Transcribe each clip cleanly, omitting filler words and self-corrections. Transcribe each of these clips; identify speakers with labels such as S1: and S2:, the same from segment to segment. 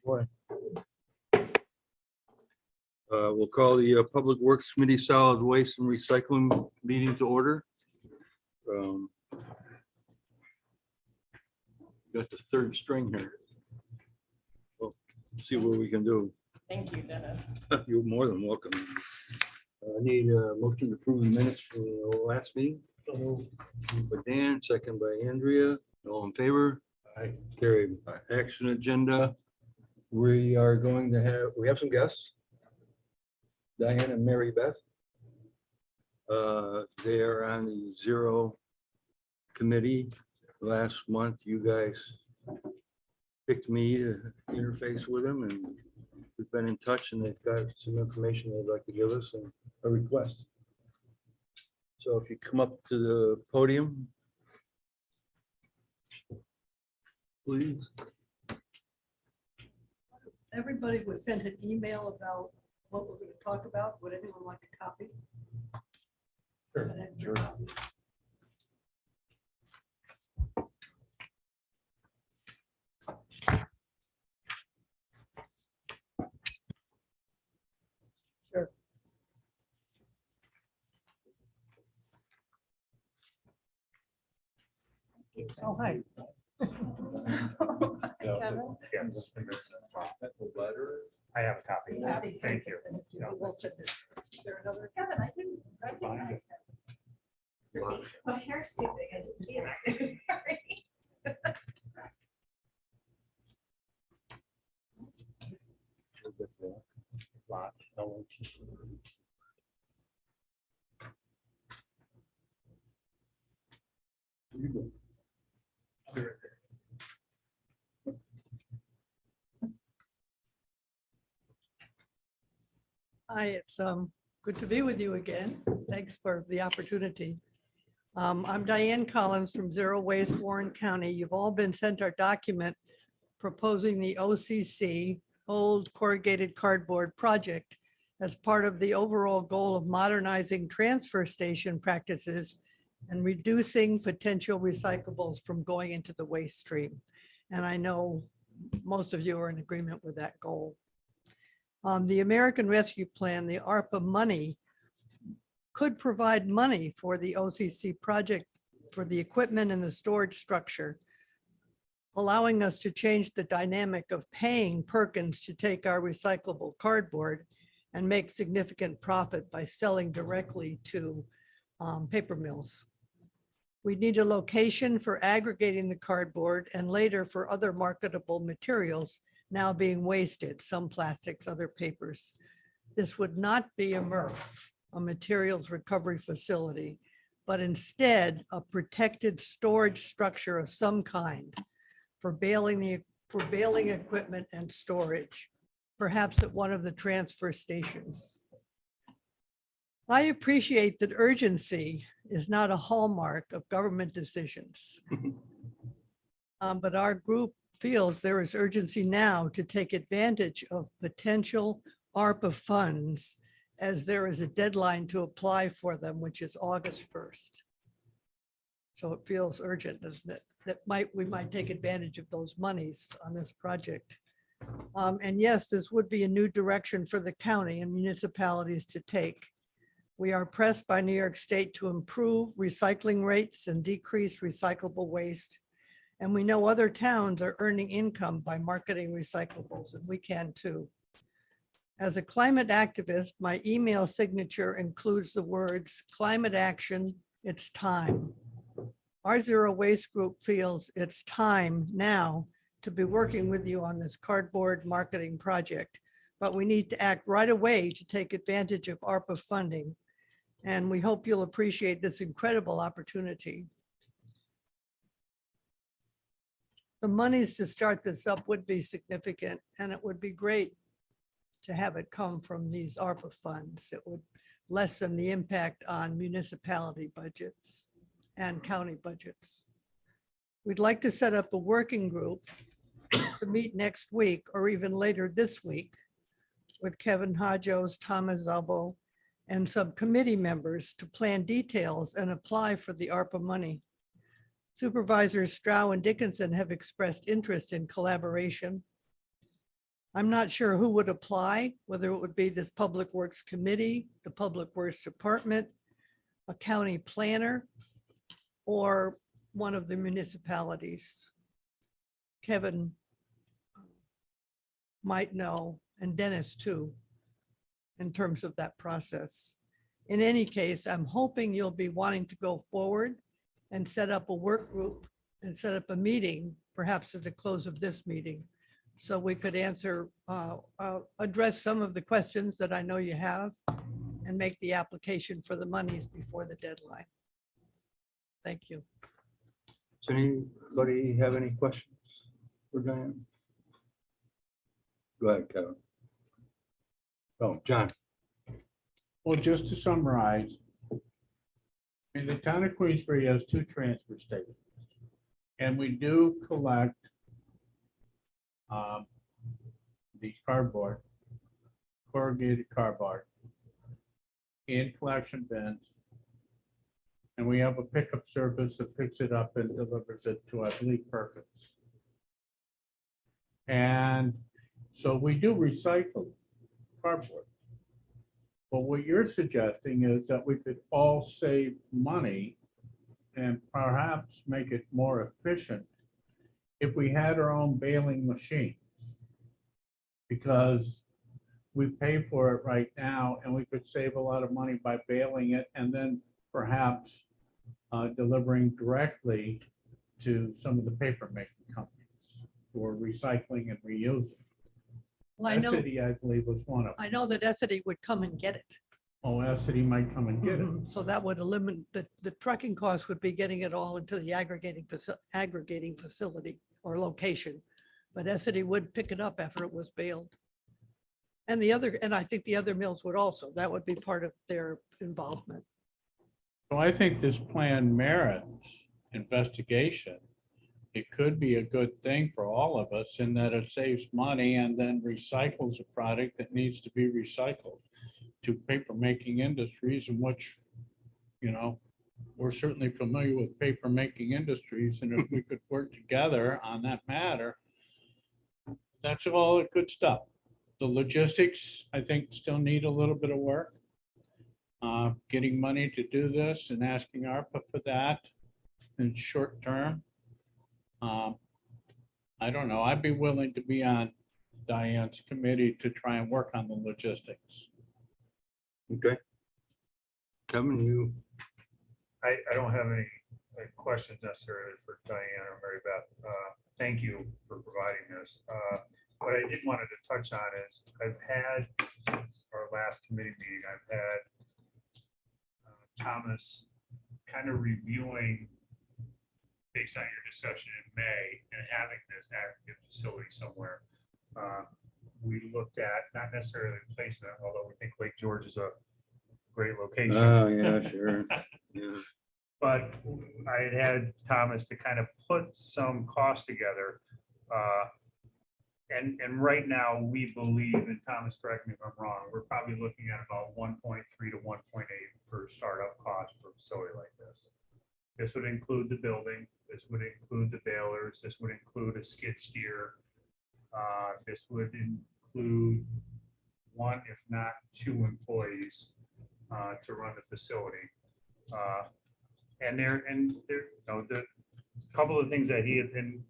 S1: Boy. We'll call the Public Works Committee Solid Waste and Recycling meeting to order. Got the third string here. Well, see what we can do.
S2: Thank you, Dennis.
S1: You're more than welcome. I need a motion to approve the minutes for the last meeting. Moved by Dan, second by Andrea. All in favor? Aye. Carried. Action agenda. We are going to have some guests. Diane and Mary Beth. They are on the Zero committee. Last month, you guys picked me to interface with them, and we've been in touch, and they've got some information they'd like to give us and a request. So if you come up to the podium, please.
S3: Everybody was sent an email about what we're going to talk about. Would anyone like a copy?
S1: Sure.
S3: Sure. Oh, hi. Kevin?
S4: I have a copy. Thank you.
S3: We'll send it. Is there another?
S2: Kevin, I didn't recognize that. My hair's too big. I didn't see it. Sorry.
S3: Hi, it's good to be with you again. Thanks for the opportunity. I'm Diane Collins from Zero Waste, Warren County. You've all been sent our document proposing the OCC, Old Corrugated Cardboard Project, as part of the overall goal of modernizing transfer station practices and reducing potential recyclables from going into the waste stream. And I know most of you are in agreement with that goal. The American Rescue Plan, the ARPA money, could provide money for the OCC project for the equipment and the storage structure, allowing us to change the dynamic of paying Perkins to take our recyclable cardboard and make significant profit by selling directly to paper mills. We need a location for aggregating the cardboard and later for other marketable materials now being wasted, some plastics, other papers. This would not be a MRF, a materials recovery facility, but instead a protected storage structure of some kind for baling equipment and storage, perhaps at one of the transfer stations. I appreciate that urgency is not a hallmark of government decisions. But our group feels there is urgency now to take advantage of potential ARPA funds, as there is a deadline to apply for them, which is August 1st. So it feels urgent, doesn't it? That we might take advantage of those monies on this project. And yes, this would be a new direction for the county and municipalities to take. We are pressed by New York State to improve recycling rates and decrease recyclable waste. And we know other towns are earning income by marketing recyclables, and we can too. As a climate activist, my email signature includes the words climate action, it's time. Our Zero Waste group feels it's time now to be working with you on this cardboard marketing project, but we need to act right away to take advantage of ARPA funding. And we hope you'll appreciate this incredible opportunity. The monies to start this up would be significant, and it would be great to have it come from these ARPA funds. It would lessen the impact on municipality budgets and county budgets. We'd like to set up a working group to meet next week or even later this week with Kevin Hodges, Thomas Zalbo, and subcommittee members to plan details and apply for the ARPA money. Supervisors Strow and Dickinson have expressed interest in collaboration. I'm not sure who would apply, whether it would be this Public Works Committee, the Public Works Department, a county planner, or one of the municipalities. Kevin might know, and Dennis too, in terms of that process. In any case, I'm hoping you'll be wanting to go forward and set up a work group and set up a meeting, perhaps at the close of this meeting, so we could address some of the questions that I know you have and make the application for the monies before the deadline. Thank you.
S1: Does anybody have any questions for Diane? Go ahead, Kevin. Oh, John.
S5: Well, just to summarize, in the town of Queensbury has 2 transfer stations. And we do collect these cardboard, corrugated cardboard in collection bins. And we have a pickup service that picks it up and delivers it to, I believe, Perkins. And so we do recycle cardboard. But what you're suggesting is that we could all save money and perhaps make it more efficient if we had our own baling machines. Because we pay for it right now and we could save a lot of money by baling it and then perhaps delivering directly to some of the paper making companies who are recycling and reusing.
S3: Well, I know,
S5: City, I believe, was one of them.
S3: I know that Essity would come and get it.
S5: Oh, City might come and get it.
S3: So that would eliminate, the trucking cost would be getting it all into the aggregating facility or location. But Essity would pick it up after it was baled. And I think the other mills would also, that would be part of their involvement.
S5: So I think this plan merits investigation. It could be a good thing for all of us in that it saves money and then recycles a product that needs to be recycled to paper making industries, in which, you know, we're certainly familiar with paper making industries. And if we could work together on that matter, that's all good stuff. The logistics, I think, still need a little bit of work. Getting money to do this and asking ARPA for that in short term. I don't know. I'd be willing to be on Diane's committee to try and work on the logistics.
S1: Okay. Kevin,
S4: I don't have any questions necessarily for Diane or Mary Beth. Thank you for providing this. What I did wanted to touch on is I've had, since our last committee meeting, I've had Thomas kind of reviewing based on your discussion in May and having this active facility somewhere. We looked at not necessarily placement, although we think Lake George is a great location.
S1: oh, yeah, sure. Yeah.
S4: But I had Thomas to kind of put some costs together. And right now, we believe, and Thomas, correct me if I'm wrong, we're probably looking at about 1.3 to 1.8 for startup costs for a facility like this. This would include the building. This would include the balers. This would include a skid steer. This would include 1, if not 2 employees to run the facility. And you know, the couple of things that he had, and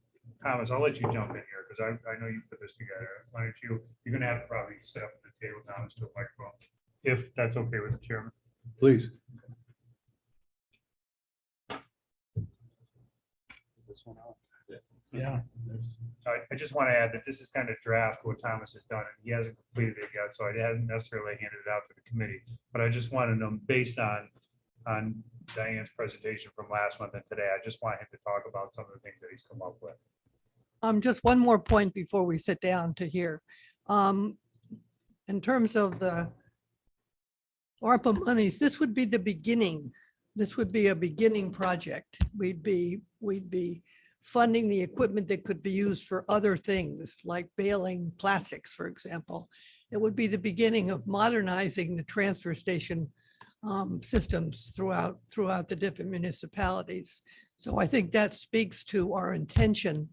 S4: Thomas, I'll let you jump in here because I know you put this together. Why don't you're going to have to probably set up the table, Thomas, to a microphone, if that's okay with the chairman.
S1: Please.
S5: Yeah.
S4: I just want to add that this is kind of draft what Thomas has done, and he hasn't completed it yet, so it hasn't necessarily handed it out to the committee. But I just want to know, based on Diane's presentation from last month and today, I just want him to talk about some of the things that he's come up with.
S3: Just one more point before we sit down to hear. In terms of the ARPA monies, this would be the beginning. This would be a beginning project. We'd be funding the equipment that could be used for other things like baling plastics, for example. It would be the beginning of modernizing the transfer station systems throughout the different municipalities. So I think that speaks to our intention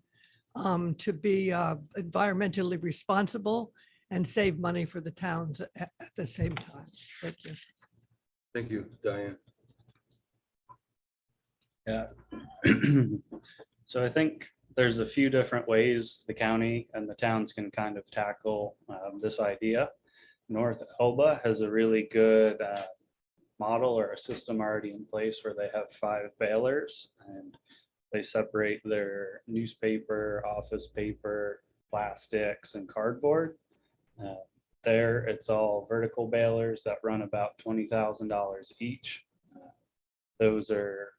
S3: to be environmentally responsible and save money for the towns at the same time. Thank you.
S1: Thank you, Diane.
S6: Yeah. So I think there's a few different ways the county and the towns can kind of tackle this idea. North Elba has a really good model or a system already in place where they have 5 balers and they separate their newspaper, office paper, plastics, and cardboard. There, it's all vertical balers that run about $20,000 each. Those are,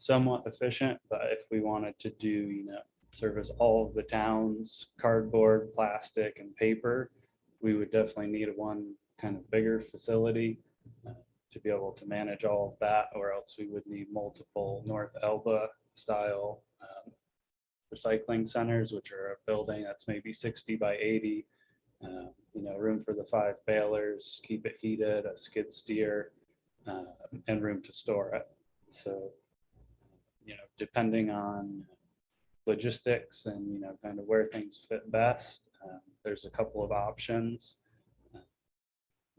S6: somewhat efficient, but if we wanted to do, service all of the town's cardboard, plastic, and paper, we would definitely need one kind of bigger facility to be able to manage all of that, or else we would need multiple North Elba style recycling centers, which are a building that's maybe 60 by 80, room for the 5 balers, keep it heated, a skid steer, and room to store it. So, depending on logistics and, kind of where things fit best, there's a couple of options.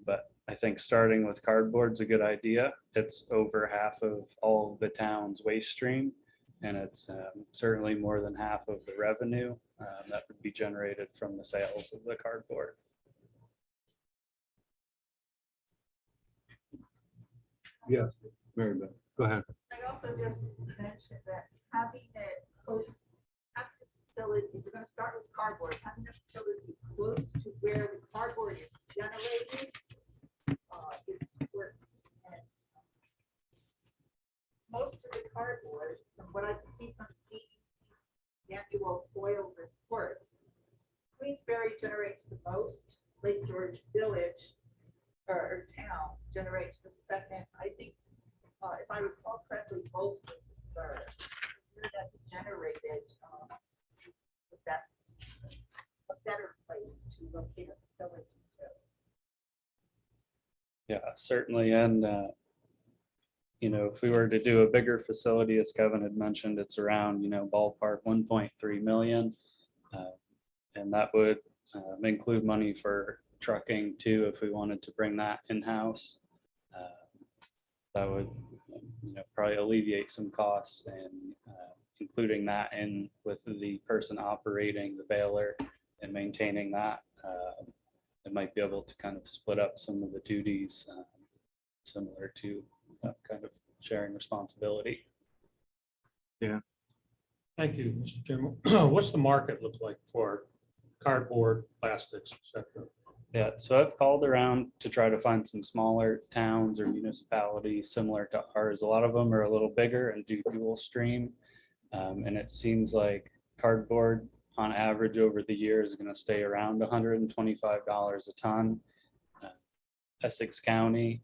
S6: But I think starting with cardboard's a good idea. It's over half of all of the town's waste stream, and it's certainly more than half of the revenue that would be generated from the sales of the cardboard.
S1: Yes, Mary Beth, go ahead.
S2: I also just mentioned that having it close, having the facility, we're gonna start with cardboard, having the facility close to where the cardboard is generated. Is important. And most of the cardboard, from what I can see from the annual oil report, Queensbury generates the most, Lake George Village or town generates the second. I think, if I recall correctly, both was the third. That's generated the best, a better place to locate a facility to.
S6: Yeah, certainly. And, if we were to do a bigger facility, as Kevin had mentioned, it's around, ballpark 1.3 million. And that would include money for trucking too, if we wanted to bring that in-house. That would, probably alleviate some costs, and including that in with the person operating the baler and maintaining that. It might be able to kind of split up some of the duties, similar to kind of sharing responsibility.
S7: Thank you, Mr. Chairman. What's the market look like for cardboard, plastics, et cetera?
S6: Yeah, so I've called around to try to find some smaller towns or municipalities similar to ours. A lot of them are a little bigger and do dual stream. And it seems like cardboard on average over the year is going to stay around $125 a ton. Essex County,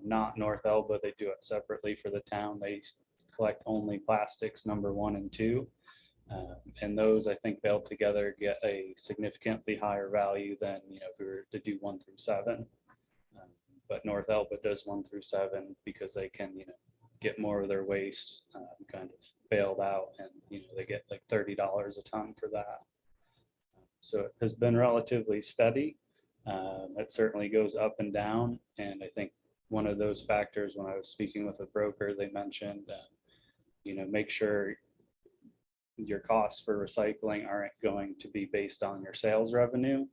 S6: not North Elba, they do it separately for the town. They collect only plastics number 1 and 2. And those, I think, they'll together get a significantly higher value than, if we were to do 1 through 7. But North Elba does 1 through 7 because they can, get more of their waste kind of bailed out, and, they get like $30 a ton for that. So it has been relatively steady. It certainly goes up and down. And I think one of those factors, when I was speaking with a broker, they mentioned, make sure your costs for recycling aren't going to be based on your sales revenue.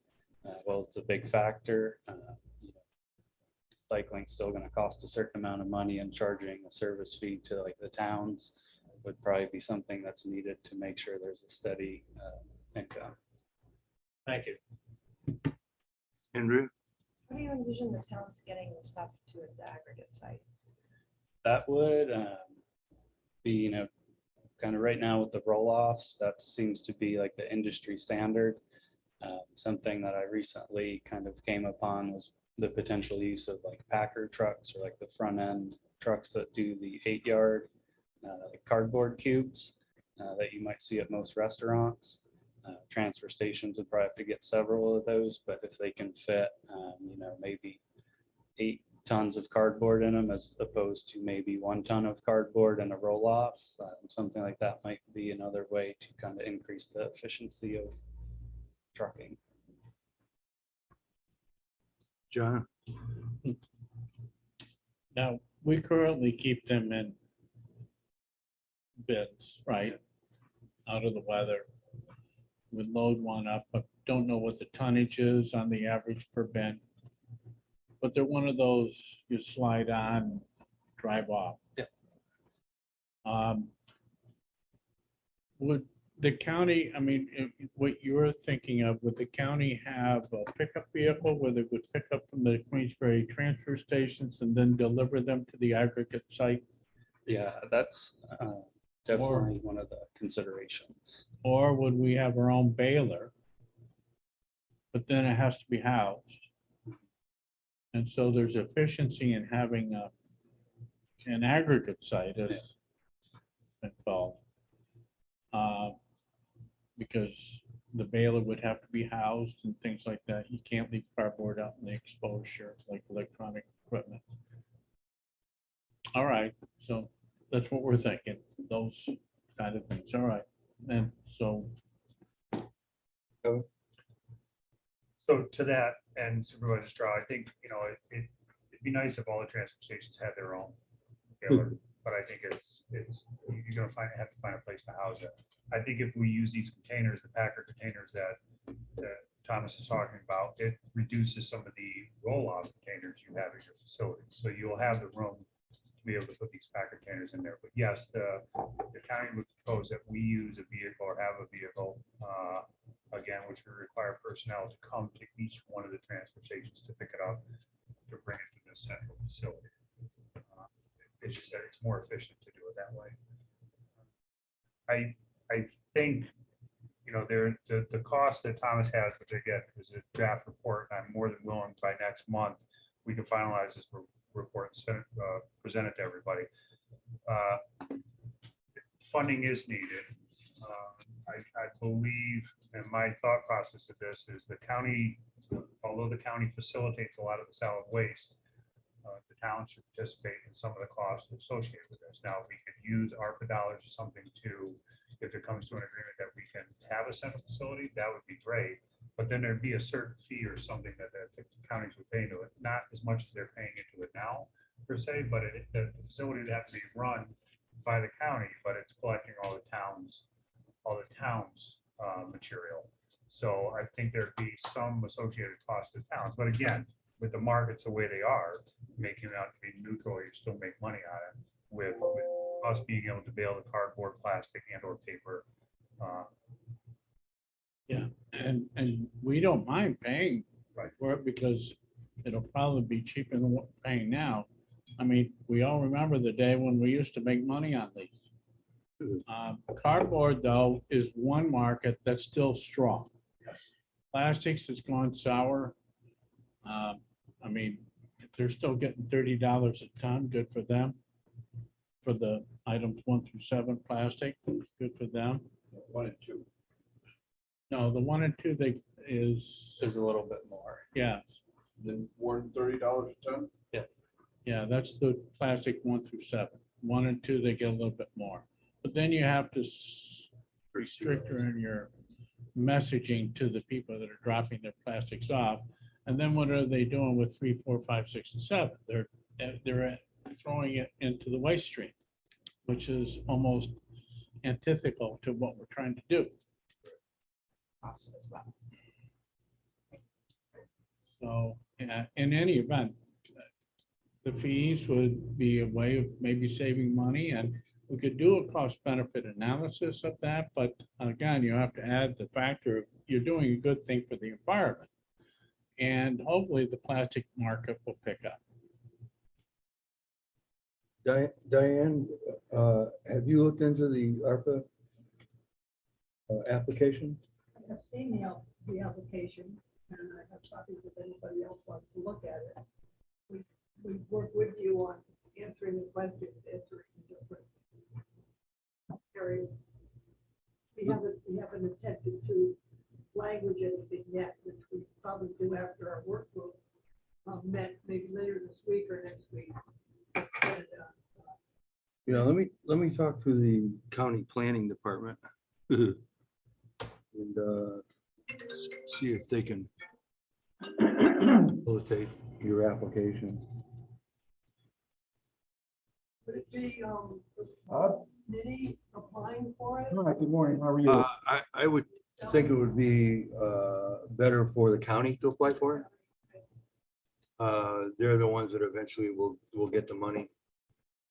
S6: Well, it's a big factor. Recycling is still going to cost a certain amount of money, and charging a service fee to like the towns would probably be something that's needed to make sure there's a steady income.
S7: Thank you.
S1: Andrew?
S8: How do you envision the towns getting the stuff to its aggregate site?
S6: That would be, kind of right now with the roll-offs, that seems to be like the industry standard. Something that I recently kind of came upon was the potential use of like packer trucks, or like the front end trucks that do the 8-yard cardboard cubes that you might see at most restaurants. Transfer stations would probably have to get several of those, but if they can fit, maybe tons of cardboard in them as opposed to maybe 1 ton of cardboard and a roll off. Something like that might be another way to kind of increase the efficiency of trucking.
S1: John,
S5: Now, we currently keep them in bins, right? Out of the weather. We load one up, but don't know what the tonnage is on the average per bin. But they're one of those you slide on, drive off.
S6: Yeah.
S5: Would the county, I mean, what you're thinking of, would the county have a pickup vehicle where they would pick up from the Queensbury transfer stations and then deliver them to the aggregate site?
S6: Yeah, that's definitely one of the considerations.
S5: Or would we have our own baler? But then it has to be housed. And so there's efficiency in having an aggregate site, as it's been called. Because the baler would have to be housed and things like that. You can't leave cardboard out in the exposure like electronic equipment. All right, so that's what we're thinking, those kind of things. All right, and so
S4: So to that, and Supervisor Straw, I think, it'd be nice if all the transfer stations had their own baler, but I think you're gonna have to find a place to house it. I think if we use these containers, the Packer containers that Thomas is talking about, it reduces some of the roll-off containers you have at your facility. So you'll have the room to be able to put these Packer containers in there. But yes, the county would propose that we use a vehicle or have a vehicle, again, which would require personnel to come to each one of the transfer stations to pick it up, to bring it to the central facility. It's just that it's more efficient to do it that way. I think, the cost that Thomas has, which I get, is a draft report, and I'm more than willing by next month, we can finalize this report and send it, present it to everybody. Funding is needed. I believe, and my thought process of this is the county, although the county facilitates a lot of the solid waste, the town should participate in some of the costs associated with this. Now, we could use ARPA dollars or something to, if it comes to an agreement that we can have a central facility, that would be great. But then there'd be a certain fee or something that the counties would pay into it, not as much as they're paying into it now per se, but the facility would have to be run by the county, but it's collecting all the towns material. So I think there'd be some associated cost to towns, but again, with the markets the way they are, making it out to be neutral, you still make money on it with us being able to bail the cardboard, plastic, and or paper.
S5: yeah, and we don't mind paying
S4: Right.
S5: for it because it'll probably be cheaper than what we're paying now. I mean, we all remember the day when we used to make money on these. Cardboard, though, is one market that's still strong.
S4: Yes.
S5: Plastics has gone sour. I mean, if they're still getting $30 a ton, good for them. For the items 1 through 7 plastic, good for them.
S7: 1 and 2.
S5: No, the 1 and 2
S6: Is a little bit more.
S5: yeah,
S7: Then more than $30 a ton?
S5: yeah, that's the plastic 1 through 7. 1 and 2, they get a little bit more. But then you have to restrict your messaging to the people that are dropping their plastics off. And then what are they doing with 3, 4, 5, 6, and 7? They're throwing it into the waste stream, which is almost antithetical to what we're trying to do. So in any event, the fees would be a way of maybe saving money, and we could do a cost benefit analysis of that. But again, you have to add the factor of you're doing a good thing for the environment. And hopefully the plastic market will pick up.
S1: Diane, have you looked into the ARPA application?
S3: I have seen the application, and I have copies if anybody else wants to look at it. We work with you on answering the questions, answering the different areas. We haven't attempted to language anything yet, which we probably do after our work group met maybe later this week or next week. Let's get it done.
S1: Yeah, let me talk to the county planning department. And see if they can facilitate your application.
S3: Would it be, Nitty applying for it?
S9: Good morning, how are you?
S1: I would think it would be better for the county to apply for it. They're the ones that eventually will get the money.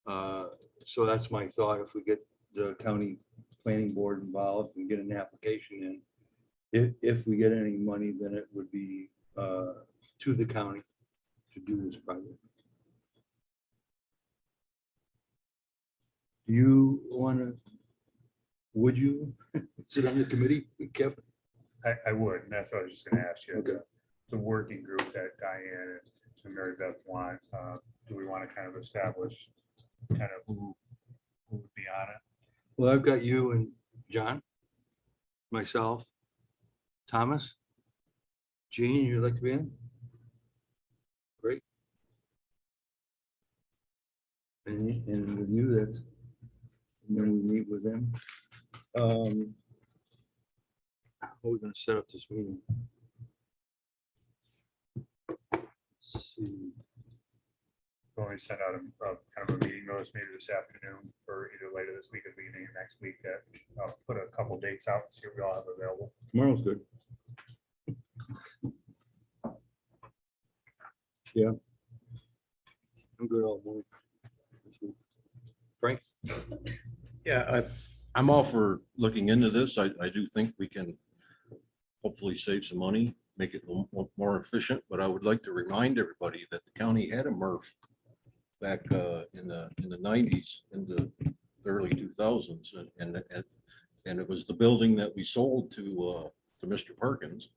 S1: So that's my thought. If we get the county planning board involved and get an application in, if we get any money, then it would be to the county to do this project. Do you want to, would you sit on the committee, Kevin?
S4: I would, and that's what I was just gonna ask you.
S1: Okay.
S4: The working group that Diane and Mary Beth want, do we want to kind of establish kind of who would be on it?
S1: Well, I've got you and John, myself, Thomas, Jean, you'd like to be in? Great. And with you, that's, and then we meet with them. How are we gonna set up this meeting? Let's see.
S4: When we send out a kind of a meeting notice maybe this afternoon for either later this week or beginning of next week, that I'll put a couple dates out and see what we all have available.
S1: Tomorrow's good. Yeah. I'm good all morning. Frank?
S9: Yeah, I'm all for looking into this. I do think we can hopefully save some money, make it a little more efficient, but I would like to remind everybody that the county had a MRF back in the 90s, in the early 2000s, and it was the building that we sold to Mr. Perkins,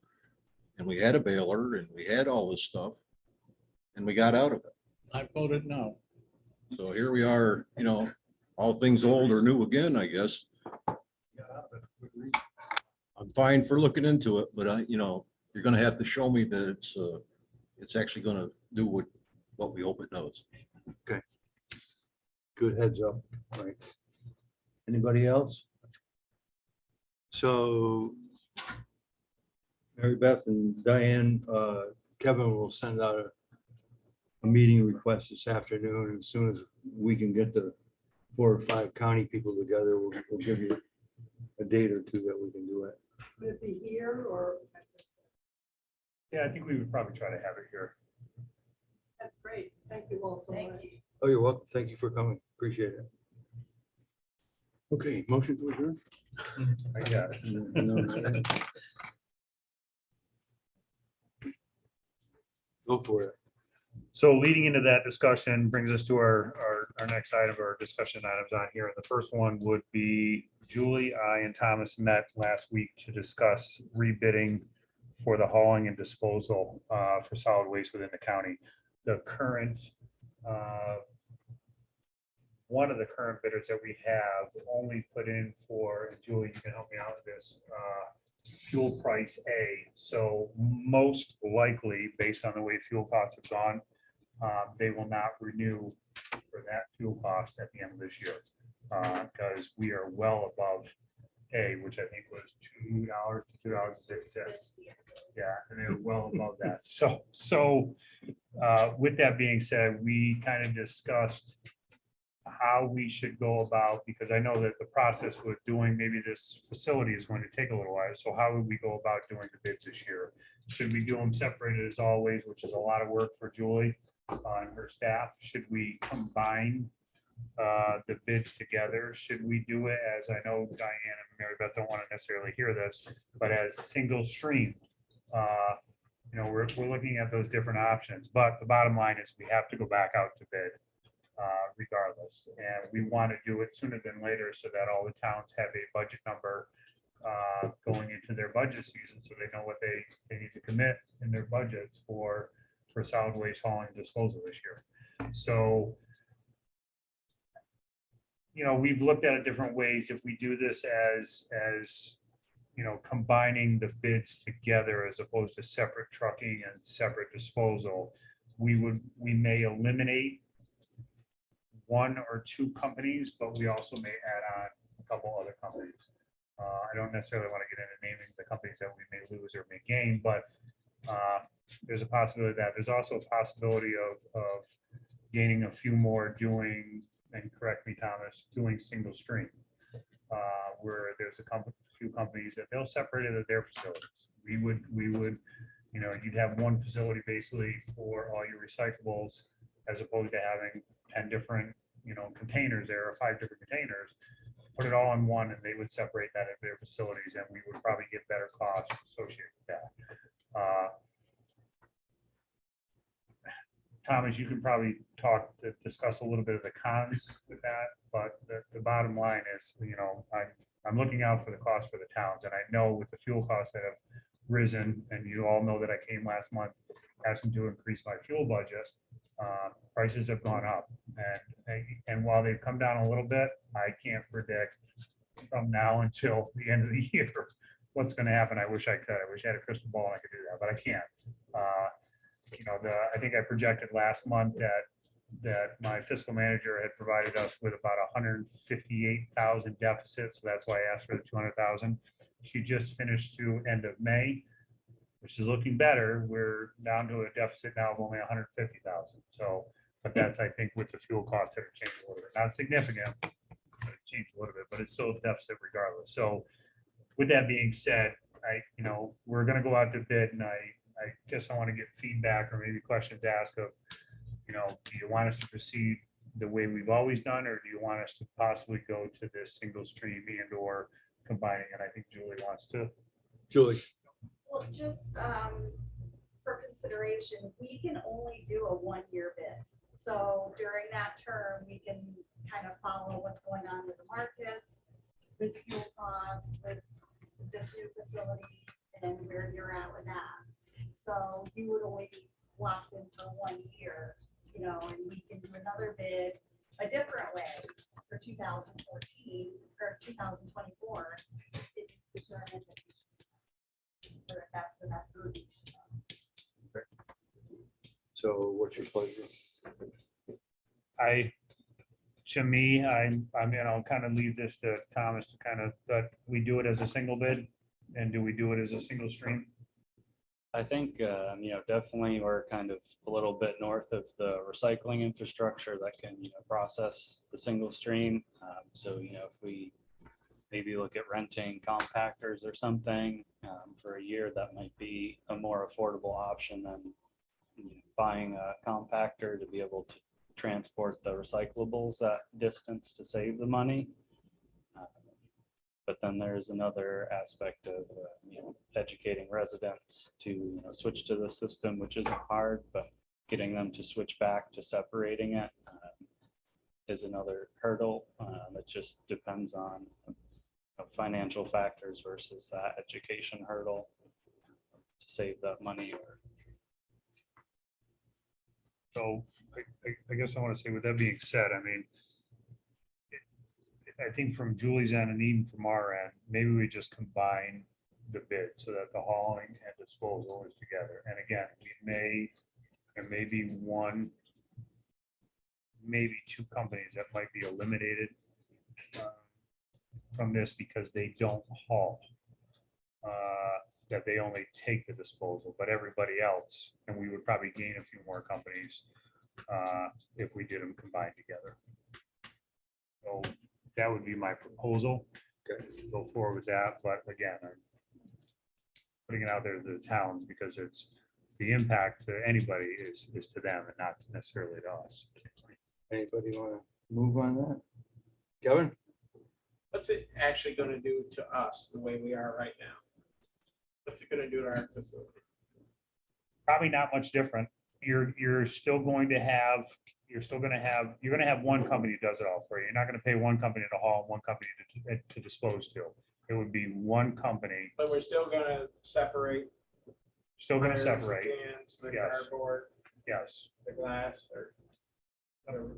S9: and we had a baler and we had all this stuff, and we got out of it.
S5: I voted no.
S9: So here we are, you know, all things old or new again, I guess. I'm fine for looking into it, but you're gonna have to show me that it's actually gonna do what we hope it knows.
S1: Good heads up, right? Anybody else? So Mary Beth and Diane, Kevin will send out a meeting request this afternoon. As soon as we can get the 4 or 5 county people together, we'll give you a date or two that we can do it.
S3: Would it be here or?
S4: Yeah, I think we would probably try to have it here.
S3: That's great. Thank you all so much.
S1: Oh, you're welcome. Thank you for coming. Appreciate it. Okay, motion to adjourn.
S4: I got it.
S1: No. Go for it.
S4: So leading into that discussion brings us to our next item, our discussion items on here. The first one would be Julie, I, and Thomas met last week to discuss rebidding for the hauling and disposal for solid waste within the county. The current, one of the current bidders that we have only put in for, and Julie, you can help me out with this, fuel price A. So most likely, based on the way fuel costs have gone, they will not renew for that fuel cost at the end of this year, because we are well above A, which I think was $2 to $2.50. Yeah, and they're well above that. So with that being said, we kind of discussed how we should go about, because I know that the process with doing maybe this facility is going to take a little while. So how would we go about doing the bids this year? Should we do them separated as always, which is a lot of work for Julie and her staff? Should we combine the bids together? Should we do it as, I know Diane and Mary Beth don't want to necessarily hear this, but as single stream? We're looking at those different options, but the bottom line is we have to go back out to bid regardless. And we want to do it sooner than later so that all the towns have a budget number going into their budget season, so they know what they need to commit in their budgets for solid waste hauling and disposal this year. So, we've looked at it different ways. If we do this as combining the bids together as opposed to separate trucking and separate disposal, we may eliminate one or two companies, but we also may add on a couple other companies. I don't necessarily want to get into naming the companies that we may lose or may gain, but there's a possibility of that. There's also a possibility of gaining a few more doing, and correct me, Thomas, doing single stream. Where there's few companies that they'll separate it at their facilities. We would, you know, you'd have one facility basically for all your recyclables, as opposed to having 10 different, you know, containers there, or 5 different containers. Put it all in one, and they would separate that at their facilities, and we would probably get better costs associated with that. Thomas, you can probably discuss a little bit of the cons with that, but the bottom line is, you know, I'm looking out for the cost for the towns, and I know with the fuel costs that have risen, and you all know that I came last month asking to increase my fuel budget, prices have gone up, and while they've come down a little bit, I can't predict from now until the end of the year what's going to happen. I wish I could. I wish I had a crystal ball and I could do that, but I can't. You know, I think I projected last month that my fiscal manager had provided us with about 158,000 deficit. So that's why I asked for the 200,000. She just finished through end of May, which is looking better. We're down to a deficit now of only 150,000. So, but that's, I think, with the fuel costs that have changed a little bit, not significant, but it changed a little bit, but it's still a deficit regardless. So with that being said, you know, we're going to go out to bid, and I guess I want to get feedback or maybe questions asked of, you know, do you want us to proceed the way we've always done, or do you want us to possibly go to this single stream and or combining? And I think Julie wants to.
S1: Julie.
S2: Well, just for consideration, we can only do a 1-year bid. So during that term, we can kind of follow what's going on with the markets, with fuel costs, with this new facility, and where you're at with that. So you would only be locked in for 1 year, you know, and we can do another bid a different way for 2014 or 2024. It's determined if that's the best route.
S1: So what's your pleasure?
S4: To me, I mean, I'll kind of leave this to Thomas to kind of, but we do it as a single bid, and do we do it as a single stream?
S6: I think, you know, definitely we're kind of a little bit north of the recycling infrastructure that can, you know, process the single stream. So, you know, if we maybe look at renting compactors or something for a year, that might be a more affordable option than, you know, buying a compactor to be able to transport the recyclables that distance to save the money. But then there's another aspect of you know, educating residents to, you know, switch to the system, which isn't hard, but getting them to switch back to separating it is another hurdle. It just depends on, you know, financial factors versus that education hurdle to save that money.
S4: So I guess I want to say, with that being said, I mean, I think from Julie's end and even from our end, maybe we just combine the bid so that the hauling and disposal is together. And again, there may be one, maybe two companies that might be eliminated from this because they don't haul, that they only take the disposal, but everybody else, and we would probably gain a few more companies if we did them combined together. So that would be my proposal.
S1: Okay.
S4: Go forward with that, but again, I'm putting it out there to the towns because it's the impact to anybody is to them and not necessarily to us.
S1: Anybody want to move on that? Kevin?
S10: What's it actually going to do to us the way we are right now? What's it going to do to our facility?
S4: Probably not much different. You're still going to have one company who does it all for you. You're not going to pay one company to haul, one company to dispose to. It would be one company.
S10: But we're still going to separate.
S4: Still going to
S10: tires,
S4: separate.
S10: the cans, the
S4: Yes.
S10: cardboard,
S4: Yes.
S10: the glass, or whatever.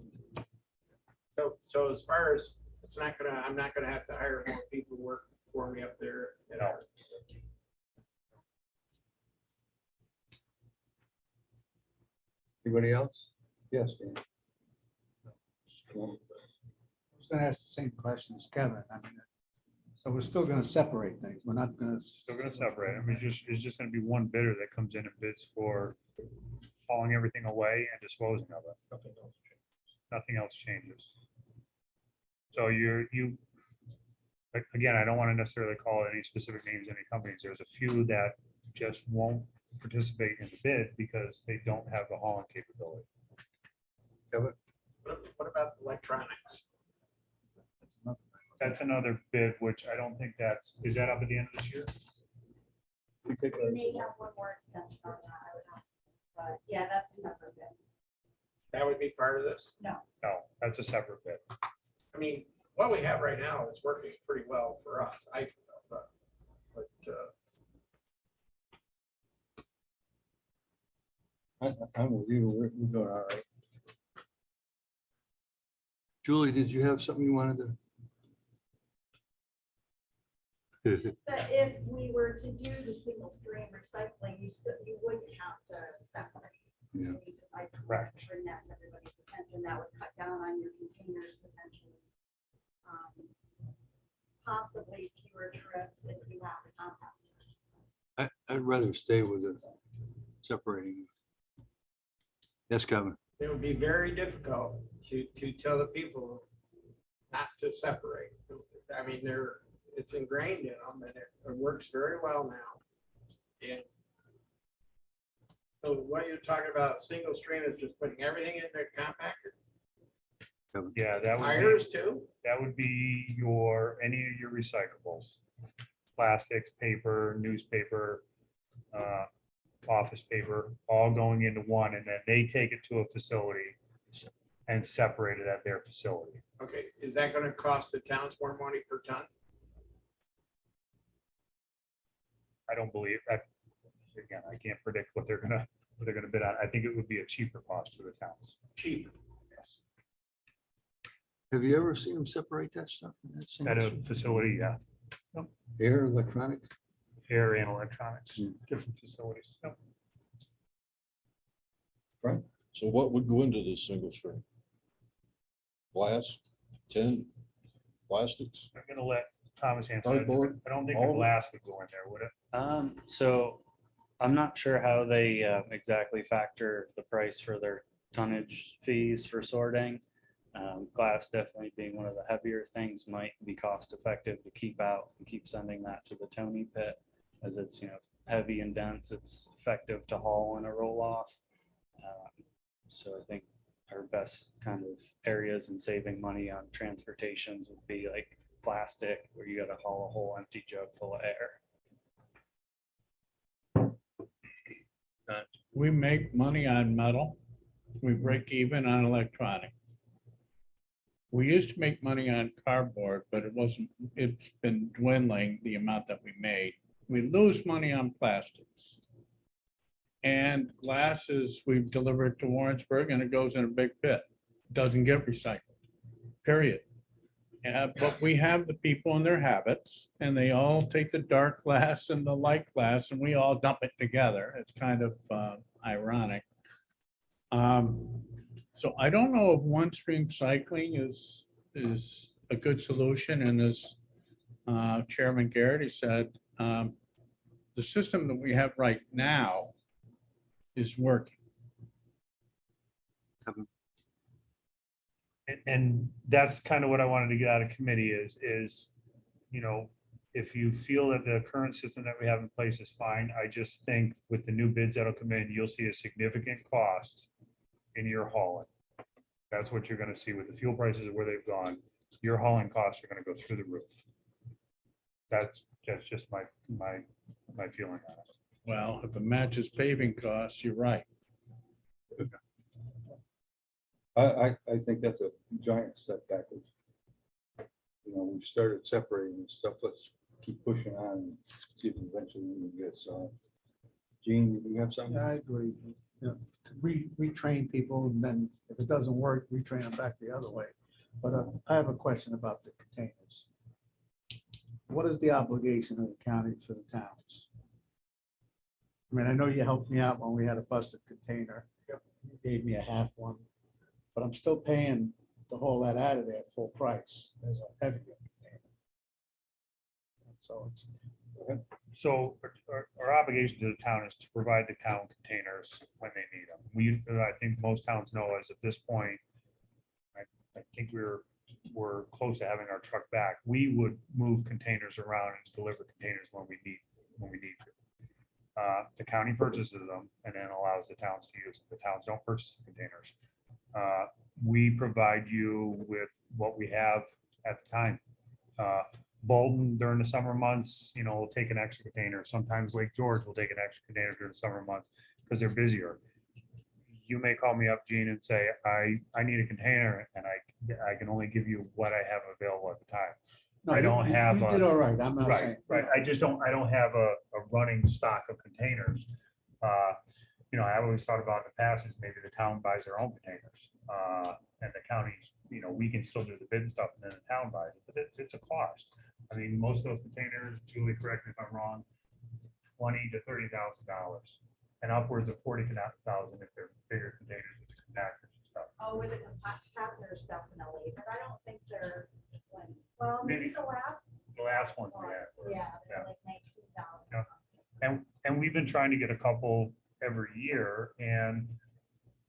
S10: So as far as I'm not gonna have to hire more people to work for me up there.
S4: No.
S1: Anybody else? Yes, Dan.
S11: I was gonna ask the same question as Kevin. I mean, so we're still gonna separate things. We're not gonna.
S4: They're gonna separate. I mean, it's just gonna be one bidder that comes in and bids for hauling everything away and disposing of it. Nothing else changes. So again, I don't want to necessarily call it any specific names, any companies. There's a few that just won't participate in the bid because they don't have the hauling capability.
S10: What about electronics?
S4: That's another bid, which I don't think is that up at the end of this year?
S1: We take
S8: We may have one more extension on that, I would know. But yeah, that's a separate bit.
S10: That would be part of this?
S4: No, that's a separate bid.
S10: I mean, what we have right now is working pretty well for us. I feel, but
S1: I'm with you. We're doing all right. Julie, did you have something you wanted to? Is it?
S2: That if we were to do the single stream recycling, you wouldn't have to separate.
S1: Yeah.
S2: I just
S4: Correct.
S2: want to bring that to everybody's attention. That would cut down on your containers potentially. Possibly fewer trips if you have the compactors.
S1: I'd rather stay with the separating. Yes, Kevin.
S10: it would be very difficult to tell the people not to separate. I mean, it's ingrained in them and it works very well now. And so what you're talking about, single stream is just putting everything in the compactor?
S4: Yeah,
S10: Tires too?
S4: that would be any of your recyclables, plastics, paper, newspaper, office paper, all going into one, and then they take it to a facility and separate it at their facility.
S10: Okay, is that gonna cost the towns more money per ton?
S4: I don't believe that. Again, I can't predict what they're gonna bid on. I think it would be a cheaper cost to the towns.
S10: Cheap.
S4: Yes.
S1: Have you ever seen them separate that stuff? in that same
S4: At a facility, yeah.
S1: Air, electronics?
S4: Air and electronics,
S1: Hmm.
S4: different facilities. Yep.
S9: So what would go into this single stream? Glass, tin, plastics?
S4: I'm gonna let Thomas answer. that.
S9: Cardboard,
S4: I don't think
S9: all
S4: the
S9: of it?
S4: glass would go in there, would it?
S6: So I'm not sure how they exactly factor the price for their tonnage fees for sorting. Glass definitely being one of the heavier things might be cost effective to keep out and keep sending that to the Tony pit, as it's, heavy and dense. It's effective to haul in a roll off. So I think our best kind of areas in saving money on transportations would be like plastic, where you got to haul a whole empty jug full of air.
S5: We make money on metal. We break even on electronics. We used to make money on cardboard, but it's been dwindling the amount that we made. We lose money on plastics. And glasses, we've delivered to Warrensburg and it goes in a big pit. Doesn't get recycled, period. But we have the people in their habits and they all take the dark glass and the light glass and we all dump it together. It's kind of ironic. So I don't know if one stream cycling is a good solution. And as Chairman Garrity said, the system that we have right now is working.
S4: And that's kind of what I wanted to get out of committee is, if you feel that the current system that we have in place is fine, I just think with the new bids that'll come in, you'll see a significant cost in your hauling. That's what you're gonna see with the fuel prices and where they've gone. Your hauling costs are gonna go through the roof. That's just my feeling on it.
S5: Well, if it matches paving costs, you're right.
S1: I think that's a giant step backwards. We've started separating and stuff. Let's keep pushing on and see if eventually we can get some. Gene, do you have something?
S11: Yeah, I agree. Retrain people and then if it doesn't work, retrain them back the other way. But I have a question about the containers. What is the obligation of the county for the towns? I mean, I know you helped me out when we had a busted container. You gave me a half one, but I'm still paying to haul that out of there full price as a heavier container. And so it's,
S4: So our obligation to the town is to provide the town containers when they need them. I think most towns know as at this point, I think we're close to having our truck back. We would move containers around and deliver containers when we need to. The county purchases them and then allows the towns to use them. The towns don't purchase the containers. We provide you with what we have at the time. Bolton during the summer months, will take an extra container. Sometimes Lake George will take an extra container during the summer months because they're busier. You may call me up, Gene, and say, I need a container and I can only give you what I have available at the time.
S11: no,
S4: I don't have
S11: You
S4: a-
S11: did all right. I'm not
S4: Right,
S11: saying.
S4: right. I don't have a running stock of containers. I always thought about in the past is maybe the town buys their own containers. And the counties, we can still do the bid stuff and then the town buys it, but it's a cost. I mean, most of those containers, Julie, correct me if I'm wrong, $20,000 to $30,000 and upwards of $40,000 if they're bigger containers with the compactors and stuff.
S8: Oh, with the compactors definitely, but I don't think they're, well, maybe the last
S4: The last ones we
S8: ones,
S4: had.
S8: yeah,
S4: Yeah.
S8: they're like 19,000.
S4: Yeah. And we've been trying to get a couple every year, and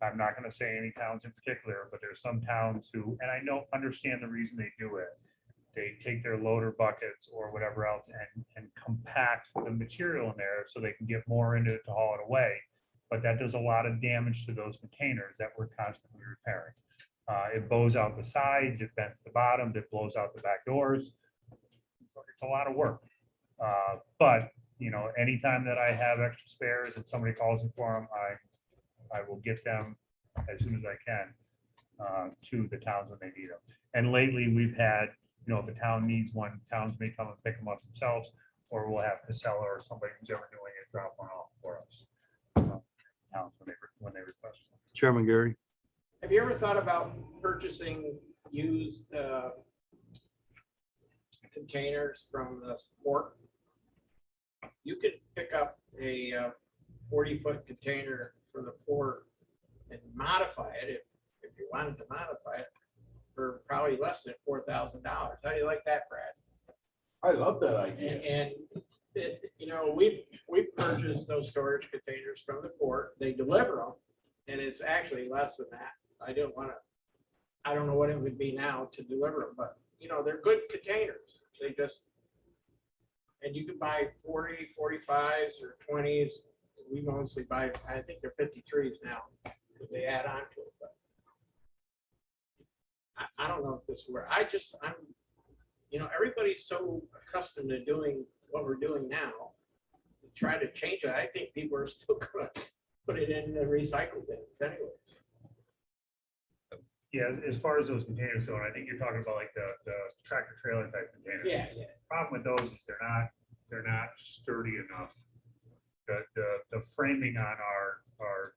S4: I'm not gonna say any towns in particular, but there's some towns who, and I understand the reason they do it. They take their loader buckets or whatever else and compact the material in there so they can get more into it to haul it away. But that does a lot of damage to those containers that we're constantly repairing. It bows out the sides, it bends the bottom, it blows out the back doors. It's a lot of work. But anytime that I have extra spares and somebody calls in for them, I will get them as soon as I can to the towns when they need them. And lately we've had, if a town needs one, towns may come and pick them up themselves, or we'll have Casella or somebody who's ever doing it drop one off for us. Towns when they request them.
S1: Chairman Gary.
S10: Have you ever thought about purchasing used containers from the port? You could pick up a 40-foot container from the port and modify it if you wanted to modify it for probably less than $4,000. How do you like that, Brad?
S9: I love that idea.
S10: And we purchased those storage containers from the port. They deliver them, and it's actually less than that. I don't know what it would be now to deliver them, but they're good containers. And you can buy 40, 45s or 20s. We mostly buy, I think they're 53s now because they add on to it. But I don't know if this will work. Everybody's so accustomed to doing what we're doing now. To try to change it, I think people are still going to put it in the recycle bins anyways.
S4: Yeah, as far as those containers go, and I think you're talking about like the tractor trailer type containers.
S10: Yeah.
S4: Problem with those is they're not sturdy enough. The framing on our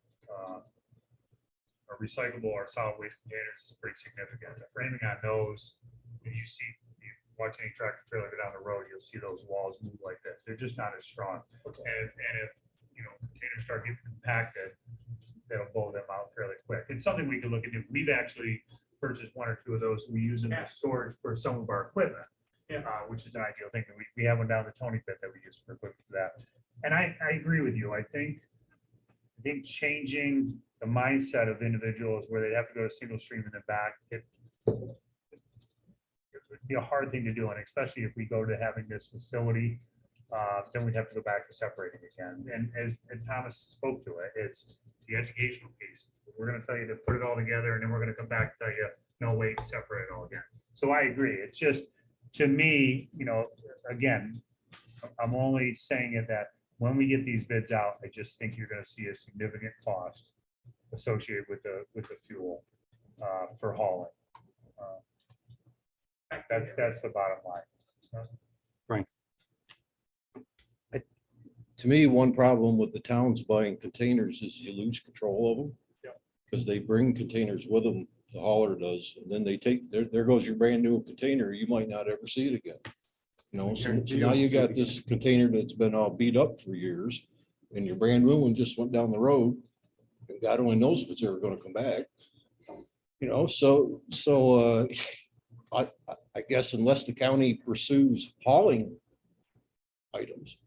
S4: recyclable or solid waste containers is pretty significant. The framing on those, if you watch any tractor trailer go down the road, you'll see those walls move like this. They're just not as strong.
S10: Okay.
S4: And if containers start getting compacted, that'll blow them out fairly quick. It's something we can look into. We've actually purchased one or two of those. We use them as storage for some of our equipment, which is an ideal thing. We have one down the Tony pit that we use for equipment for that. And I agree with you. I think changing the mindset of individuals where they have to go to single stream in the back, it would be a hard thing to do. And especially if we go to having this facility, then we'd have to go back to separating again. And as Thomas spoke to it, it's the educational piece. We're going to tell you to put it all together, and then we're going to come back and tell you, no, wait, separate it all again. So I agree. It's just, to me, again, I'm only saying it that when we get these bids out, I just think you're going to see a significant cost associated with the fuel for hauling. That's the bottom line.
S9: To me, one problem with the towns buying containers is you lose control of them. Because they bring containers with them, the hauler does, and then they take, there goes your brand new container, you might not ever see it again. So now you got this container that's been all beat up for years, and your brand new one just went down the road. And God only knows if it's ever gonna come back. You know, I guess unless the county pursues hauling items,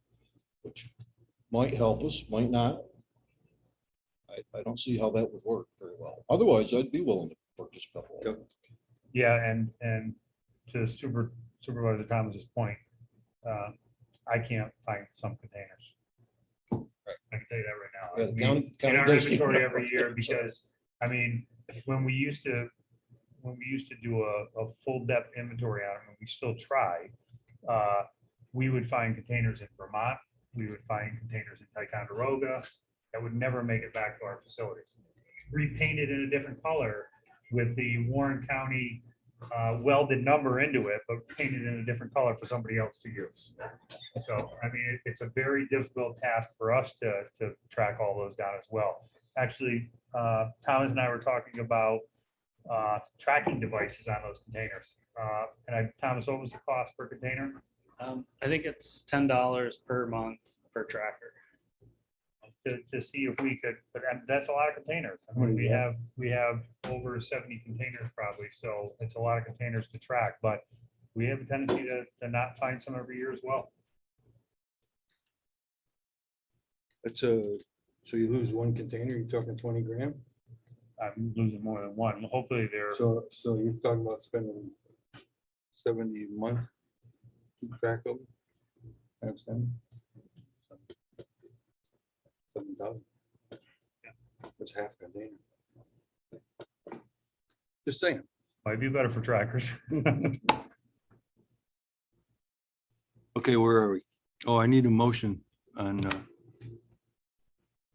S9: which might help us, might not. I don't see how that would work very well. Otherwise, I'd be willing to purchase a couple.
S1: Okay.
S4: Yeah, and to Supervisor Thomas's point, I can't find some containers. I can tell you that right now.
S9: Yeah, the county-
S4: In our
S9: county does-
S4: inventory every year, because, I mean, when we used to do a full depth inventory on them, and we still try, we would find containers in Vermont, we would find containers in Ticonderoga that would never make it back to our facilities. Repainted in a different color with the Warren County welded number into it, but painted in a different color for somebody else to use. So, I mean, it's a very difficult task for us to track all those down as well. Actually, Thomas and I were talking about tracking devices on those containers. Thomas, what was the cost per container?
S6: I think it's $10 per month per tracker.
S4: To see if we could, but that's a lot of containers. I mean, we have over 70 containers probably, so it's a lot of containers to track, but we have a tendency to not find some every year as well.
S1: It's so you lose one container, you're talking 20 grand?
S4: I'm losing more than one. Hopefully they're,
S1: So you're talking about spending 70 a month? Keep track of them? Times 10? 7,000. That's half a container. Just saying.
S4: might be better for trackers.
S1: Okay, where are we? Oh, I need a motion on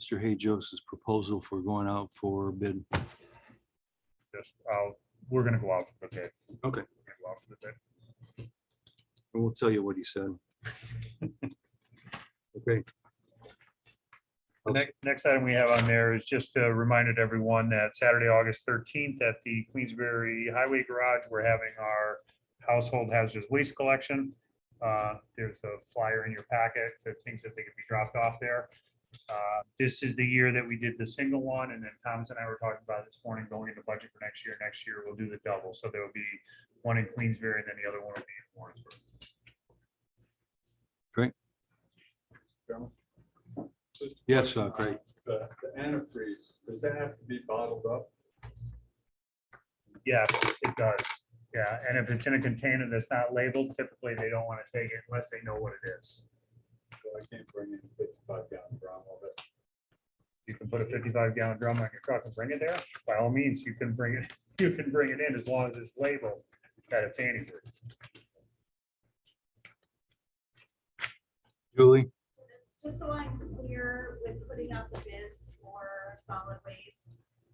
S1: Mr. Hay Joseph's proposal for going out for bid.
S4: Just, we're gonna go out for the bid.
S1: Okay,
S4: We're gonna go out for the bid.
S1: and we'll tell you what he said. Okay.
S4: The next item we have on there is just a reminder to everyone that Saturday, August 13th at the Queensbury Highway Garage, we're having our household hazardous waste collection. There's a flyer in your packet, the things that they could be dropped off there. This is the year that we did the single one, and then Thomas and I were talking about this morning going into budget for next year. Next year, we'll do the double. So there will be one in Queensbury, and then the other one will be in Warrensburg.
S1: Great. Yes, great.
S12: The antifreeze, does that have to be bottled up?
S4: Yes, it does. Yeah, and if it's in a container that's not labeled, typically they don't want to take it unless they know what it is.
S12: So I can't bring in 55-gallon drum of it.
S4: You can put a 55-gallon drum on your truck and bring it there. By all means, you can bring it. You can bring it in as long as it's labeled that it's antifreeze.
S1: Julie?
S8: Just so I'm clear with putting out the bids for solid waste,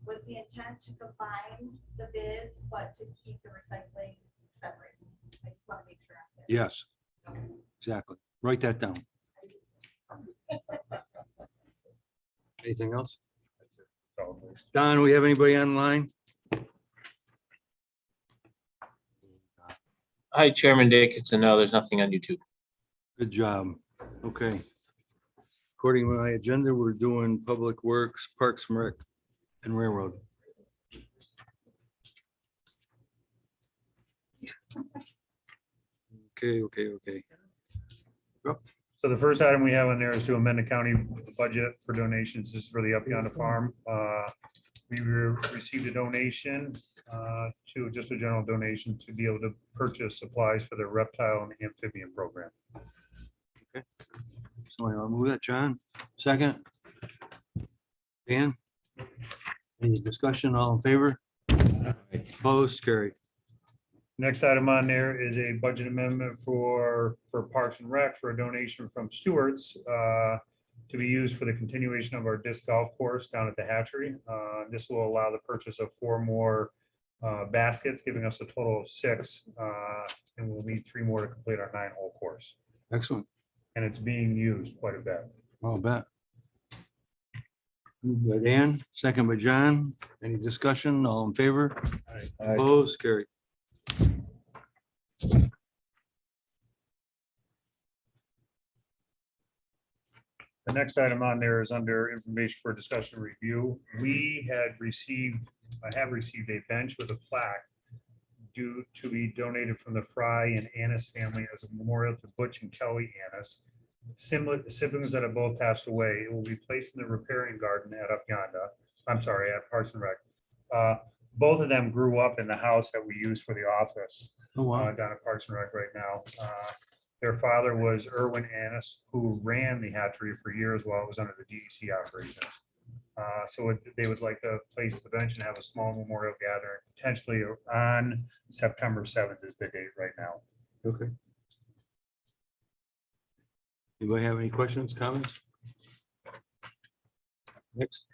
S8: was the intent to combine the bids, but to keep the recycling separate? I just want to make sure. I'm clear.
S1: Yes, exactly. Write that down. Anything else? Don, we have anybody online?
S13: Hi, Chairman Dickinson. No, there's nothing on YouTube.
S1: Good job. Okay. According to my agenda, we're doing Public Works, Parks and Rec, and Railroad. Okay.
S4: So the first item we have on there is to amend the county budget for donations. This is for the Up Yonder Farm. We received a donation to just a general donation to be able to purchase supplies for the reptile and amphibian program.
S1: Somebody want to move that, John? Second? Dan? Any discussion? All in favor? Opposed? Carried.
S4: Next item on there is a budget amendment for Parks and Rec for a donation from Stewart's to be used for the continuation of our disc golf course down at the hatchery. This will allow the purchase of 4 more baskets, giving us a total of 6. And we'll need 3 more to complete our 9-hole course.
S1: Excellent.
S4: And it's being used quite a bit.
S1: I'll bet. Moved by Dan, second by John. Any discussion? All in favor? Opposed? Carried.
S4: The next item on there is under information for discussion and review. I have received a bench with a plaque due to be donated from the Fry and Annis family as a memorial to Butch and Kelly Annis. Similar siblings that have both passed away. It will be placed in the riparian garden at at Parks and Rec. Both of them grew up in the house that we use for the office
S1: Oh, wow.
S4: down at Parks and Rec right now. Their father was Irwin Annis, who ran the hatchery for years while it was under the DEC operations. They would like to place the bench and have a small memorial gathering, potentially on September 7th is the date right now.
S1: Okay. Anybody have any questions, comments? Next.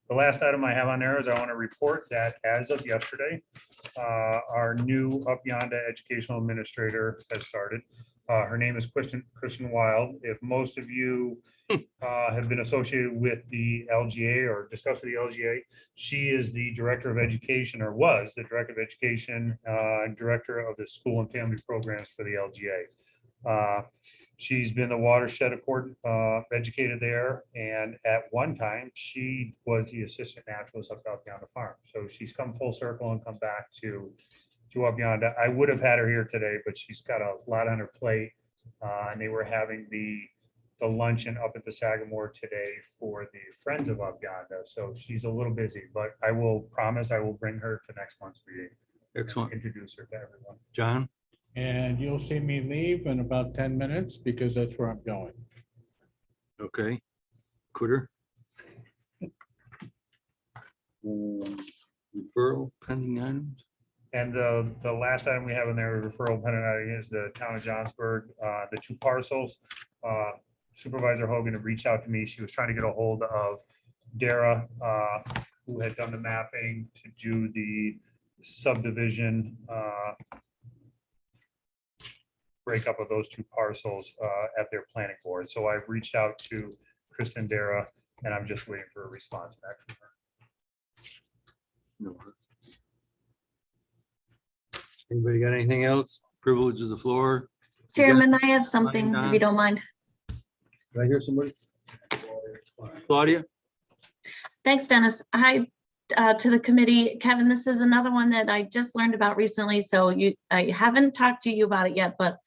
S4: The last item I have on there is I want to report that as of yesterday, our new Up Yonda educational administrator has started. Her name is Kristen Wild. If most of you have been associated with the LGA or discussed with the LGA, she is the director of education, or was the director of education and director of the school and family programs for the LGA. She's been the watershed educator there, and at one time she was the assistant naturalist up Yonda Farm. So she's come full circle and come back to Up Yonda. I would have had her here today, but she's got a lot on her plate, and they were having the luncheon up at the Sagamore today for the Friends of Up Yonda. So she's a little busy, but I will promise I will bring her to next month's meeting.
S1: Excellent.
S4: Introduce her to everyone.
S1: John?
S5: And you'll see me leave in about 10 minutes because that's where I'm going.
S1: Okay. Quitter? Referral pending items?
S4: And the last item we have in there, referral pending item, is the town of Johnsburg, the 2 parcels. Supervisor Hogan had reached out to me. She was trying to get a hold of Dara, who had done the mapping to do the subdivision breakup of those 2 parcels at their planning board. So I've reached out to Kristen Dara, and I'm just waiting for a response back from her.
S1: No. Anybody got anything else? Privilege of the floor.
S14: Chairman, I have something, if you don't mind.
S1: Did I hear somebody? Claudia?
S14: Thanks, Dennis. Hi to the committee. Kevin, this is another one that I just learned about recently, so I haven't talked to you about it yet, but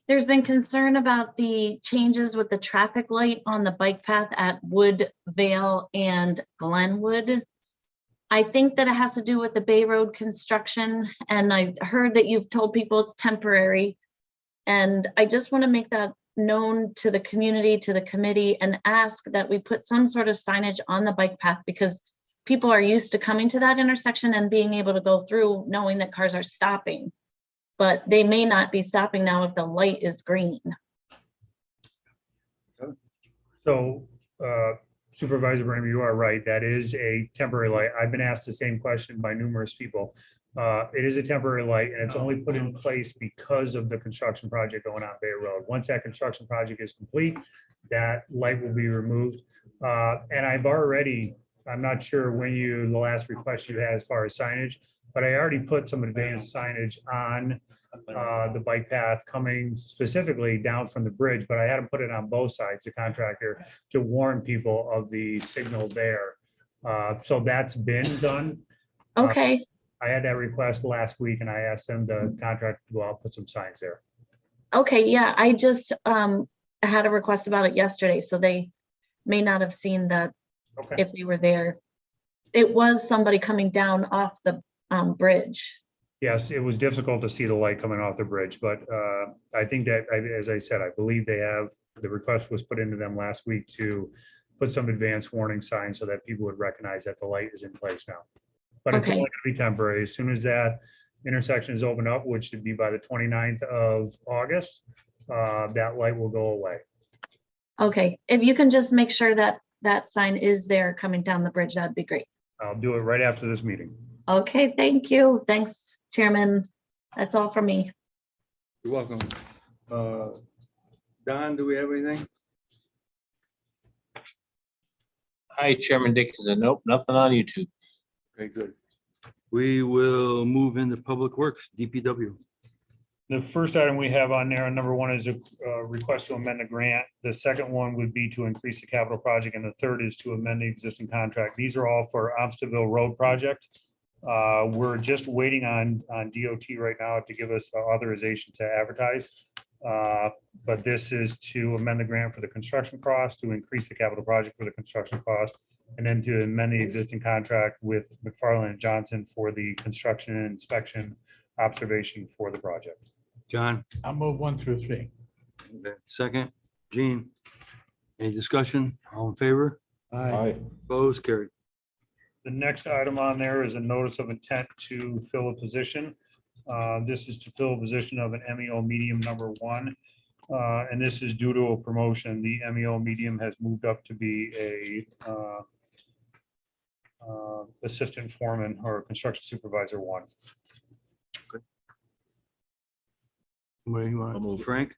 S14: there's been concern about the changes with the traffic light on the bike path at Woodvale and Glenwood. I think that it has to do with the Bay Road construction, and I heard that you've told people it's temporary. And I just want to make that known to the community, to the committee, and ask that we put some sort of signage on the bike path, because people are used to coming to that intersection and being able to go through knowing that cars are stopping. But they may not be stopping now if the light is green.
S4: So Supervisor Brammer, you are right. That is a temporary light. I've been asked the same question by numerous people. It is a temporary light, and it's only put in place because of the construction project going on Bay Road. Once that construction project is complete, that light will be removed. And I'm not sure when the last request you had as far as signage, but I already put some advanced signage on the bike path coming specifically down from the bridge, but I had to put it on both sides, the contractor, to warn people of the signal there. So that's been done.
S14: Okay.
S4: I had that request last week, and I asked them, the contractor, to go out, put some signs there.
S14: Okay, yeah, I just had a request about it yesterday, so they may not have seen that.
S4: Okay.
S14: If we were there. It was somebody coming down off the bridge.
S4: Yes, it was difficult to see the light coming off the bridge, but I think that, as I said, I believe the request was put into them last week to put some advanced warning signs so that people would recognize that the light is in place now. But it's only going to be temporary. As soon as that intersection is opened up, which should be by the 29th of August, that light will go away.
S14: Okay, if you can just make sure that that sign is there coming down the bridge, that'd be great.
S4: I'll do it right after this meeting.
S14: Okay, thank you. Thanks, Chairman. That's all for me.
S1: You're welcome. Don, do we have anything?
S13: Hi, Chairman Dickinson. Nope, nothing on YouTube.
S1: Okay, good. We will move into Public Works, DPW.
S4: The first item we have on there, number one, is a request to amend the grant. The second one would be to increase the capital project, and the third is to amend the existing contract. These are all for Amstelville Road project. We're just waiting on DOT right now to give us authorization to advertise. But this is to amend the grant for the construction cost, to increase the capital project for the construction cost, and then to amend the existing contract with McFarland and Johnson for the construction and inspection observation for the project.
S1: John,
S5: I'll move 1 through 3.
S1: okay, second, Gene. Any discussion? All in favor?
S11: Aye.
S1: Opposed, carried.
S4: The next item on there is a notice of intent to fill a position. This is to fill a position of an MEO medium number 1. And this is due to a promotion. The MEO medium has moved up to be a assistant foreman or construction supervisor 1.
S1: Somebody
S9: I'll
S1: want,
S9: move.
S1: Frank?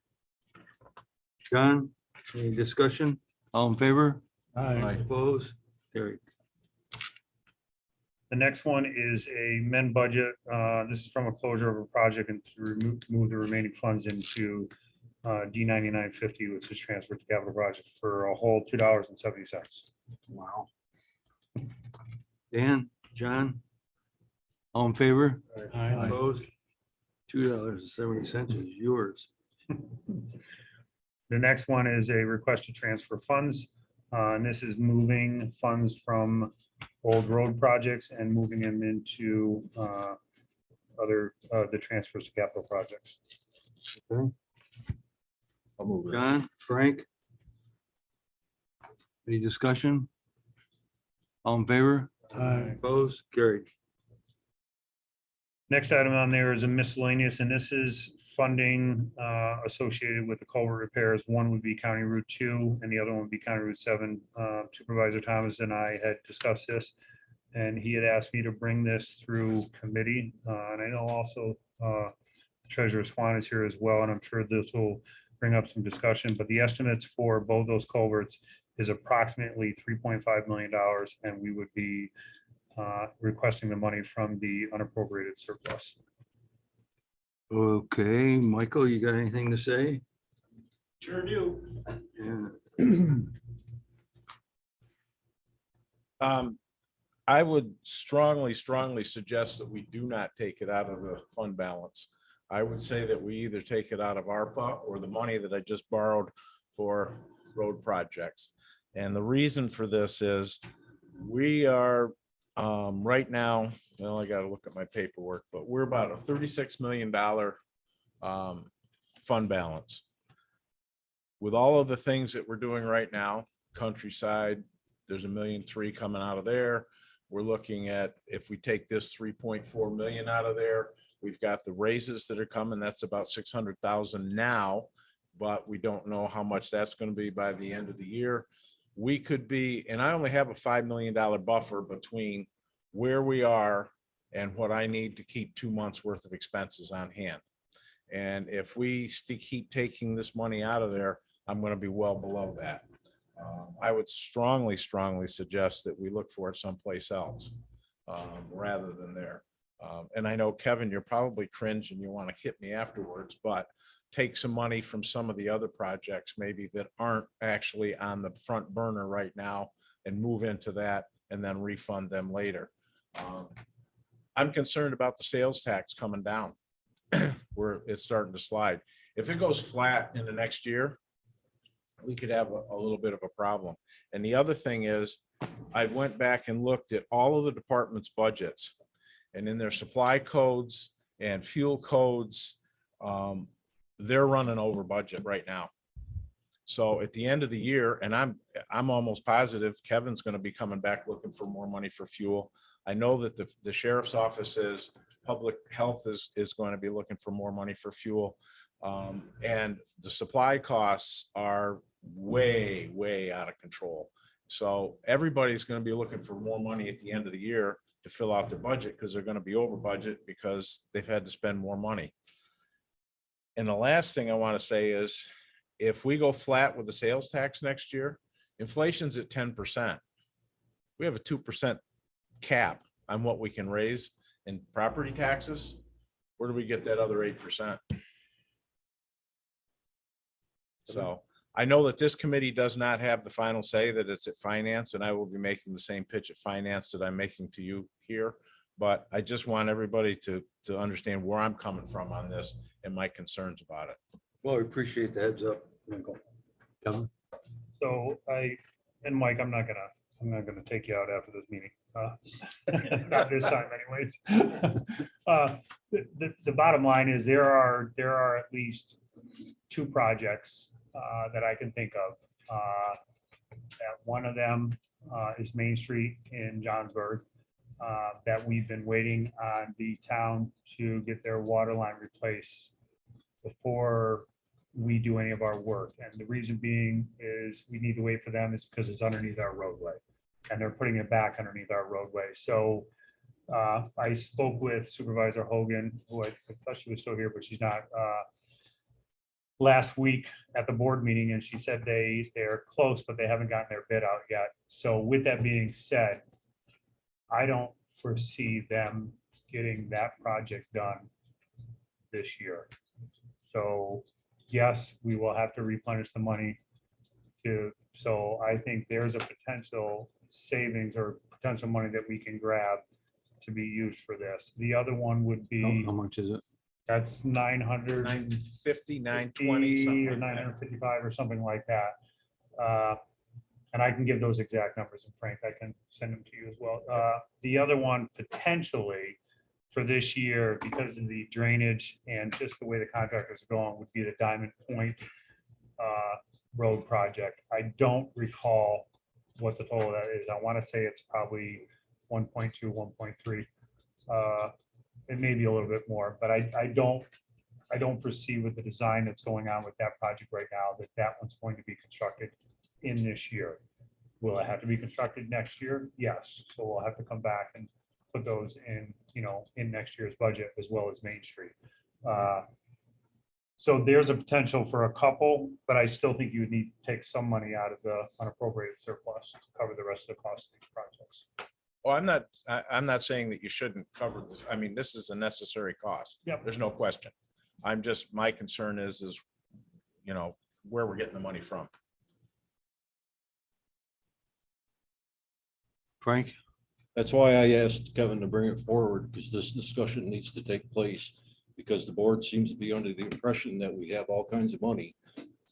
S1: John, any discussion? All in favor?
S11: Aye.
S1: Opposed, carried.
S4: The next one is a men budget. This is from a closure of a project and to move the remaining funds into D9950, which is transferred to capital project for a whole $2.70.
S1: Wow. Dan, John? All in favor?
S5: Aye.
S1: Opposed? $2.70 is yours.
S4: The next one is a request to transfer funds. And this is moving funds from old road projects and moving them into the transfers to capital projects.
S1: Okay,
S9: I'll move it.
S1: John, Frank? Any discussion? All in favor?
S11: Aye.
S1: Opposed, carried.
S4: Next item on there is a miscellaneous, and this is funding associated with the culvert repairs. One would be County Route 2, and the other one would be County Route 7. Supervisor Thomas and I had discussed this, and he had asked me to bring this through committee. And I know also Treasurer Swan is here as well, and I'm sure this will bring up some discussion, but the estimates for both those culverts is approximately $3.5 million, and we would be requesting the money from the unappropriated surplus.
S1: Okay, Michael, you got anything to say?
S12: Sure do.
S1: Yeah.
S12: I would strongly suggest that we do not take it out of the fund balance. I would say that we either take it out of ARPA or the money that I just borrowed for road projects. And the reason for this is we are right now, well, I got to look at my paperwork, but we're about a $36 million fund balance. With all of the things that we're doing right now, Countryside, there's $1.3 million coming out of there. We're looking at, if we take this 3.4 million out of there, we've got the raises that are coming. That's about 600,000 now, but we don't know how much that's going to be by the end of the year. We could be, and I only have a $5 million buffer between where we are and what I need to keep 2 months worth of expenses on hand. And if we keep taking this money out of there, I'm going to be well below that. I would strongly suggest that we look for it someplace else rather than there. And I know, Kevin, you're probably cringe and you want to hit me afterwards, but take some money from some of the other projects maybe that aren't actually on the front burner right now and move into that and then refund them later. I'm concerned about the sales tax coming down where it's starting to slide. If it goes flat in the next year, we could have a little bit of a problem. And the other thing is, I went back and looked at all of the department's budgets, and in their supply codes and fuel codes, they're running over budget right now. So at the end of the year, and I'm almost positive Kevin's going to be coming back looking for more money for fuel. I know that the sheriff's office is, public health is going to be looking for more money for fuel. And the supply costs are way out of control. So everybody's going to be looking for more money at the end of the year to fill out their budget because they're going to be over budget because they've had to spend more money. And the last thing I want to say is, if we go flat with the sales tax next year, inflation's at 10%. We have a 2% cap on what we can raise in property taxes. Where do we get that other 8%? So I know that this committee does not have the final say, that it's at finance, and I will be making the same pitch at finance that I'm making to you here. But I just want everybody to understand where I'm coming from on this and my concerns about it.
S1: Well, we appreciate the heads up. Kevin?
S4: So and Mike, I'm not gonna take you out after this meeting. Not this time anyways. The bottom line is there are at least two projects that I can think of. That one of them is Main Street in Johnsburg, that we've been waiting on the town to get their water line replaced before we do any of our work. And the reason being is we need to wait for them is because it's underneath our roadway and they're putting it back underneath our roadway. So I spoke with Supervisor Hogan, who I thought she was still here, but she's not, last week at the board meeting, and she said they're close, but they haven't gotten their bid out yet. So with that being said, I don't foresee them getting that project done this year. So yes, we will have to replenish the money so I think there's a potential savings or potential money that we can grab to be used for this. The other one would be,
S1: How much is it?
S4: that's 900.
S12: 950, 920, something
S4: or
S12: like that.
S4: 955 or something like that. And I can give those exact numbers, and Frank, I can send them to you as well. The other one potentially for this year, because of the drainage and just the way the contractors are going, would be the Diamond Point Road project. I don't recall what the total of that is. I want to say it's probably 1.2, 1.3. It may be a little bit more, but I don't foresee with the design that's going on with that project right now that one's going to be constructed in this year. Will it have to be constructed next year? Yes. So we'll have to come back and put those in, in next year's budget, as well as Main Street. So there's a potential for a couple, but I still think you would need to take some money out of the unappropriated surplus to cover the rest of the cost of these projects.
S12: Well, I'm not saying that you shouldn't cover this. I mean, this is a necessary cost.
S4: Yep.
S12: There's no question. My concern is, where we're getting the money from.
S1: Frank?
S9: That's why I asked Kevin to bring it forward, because this discussion needs to take place, because the board seems to be under the impression that we have all kinds of money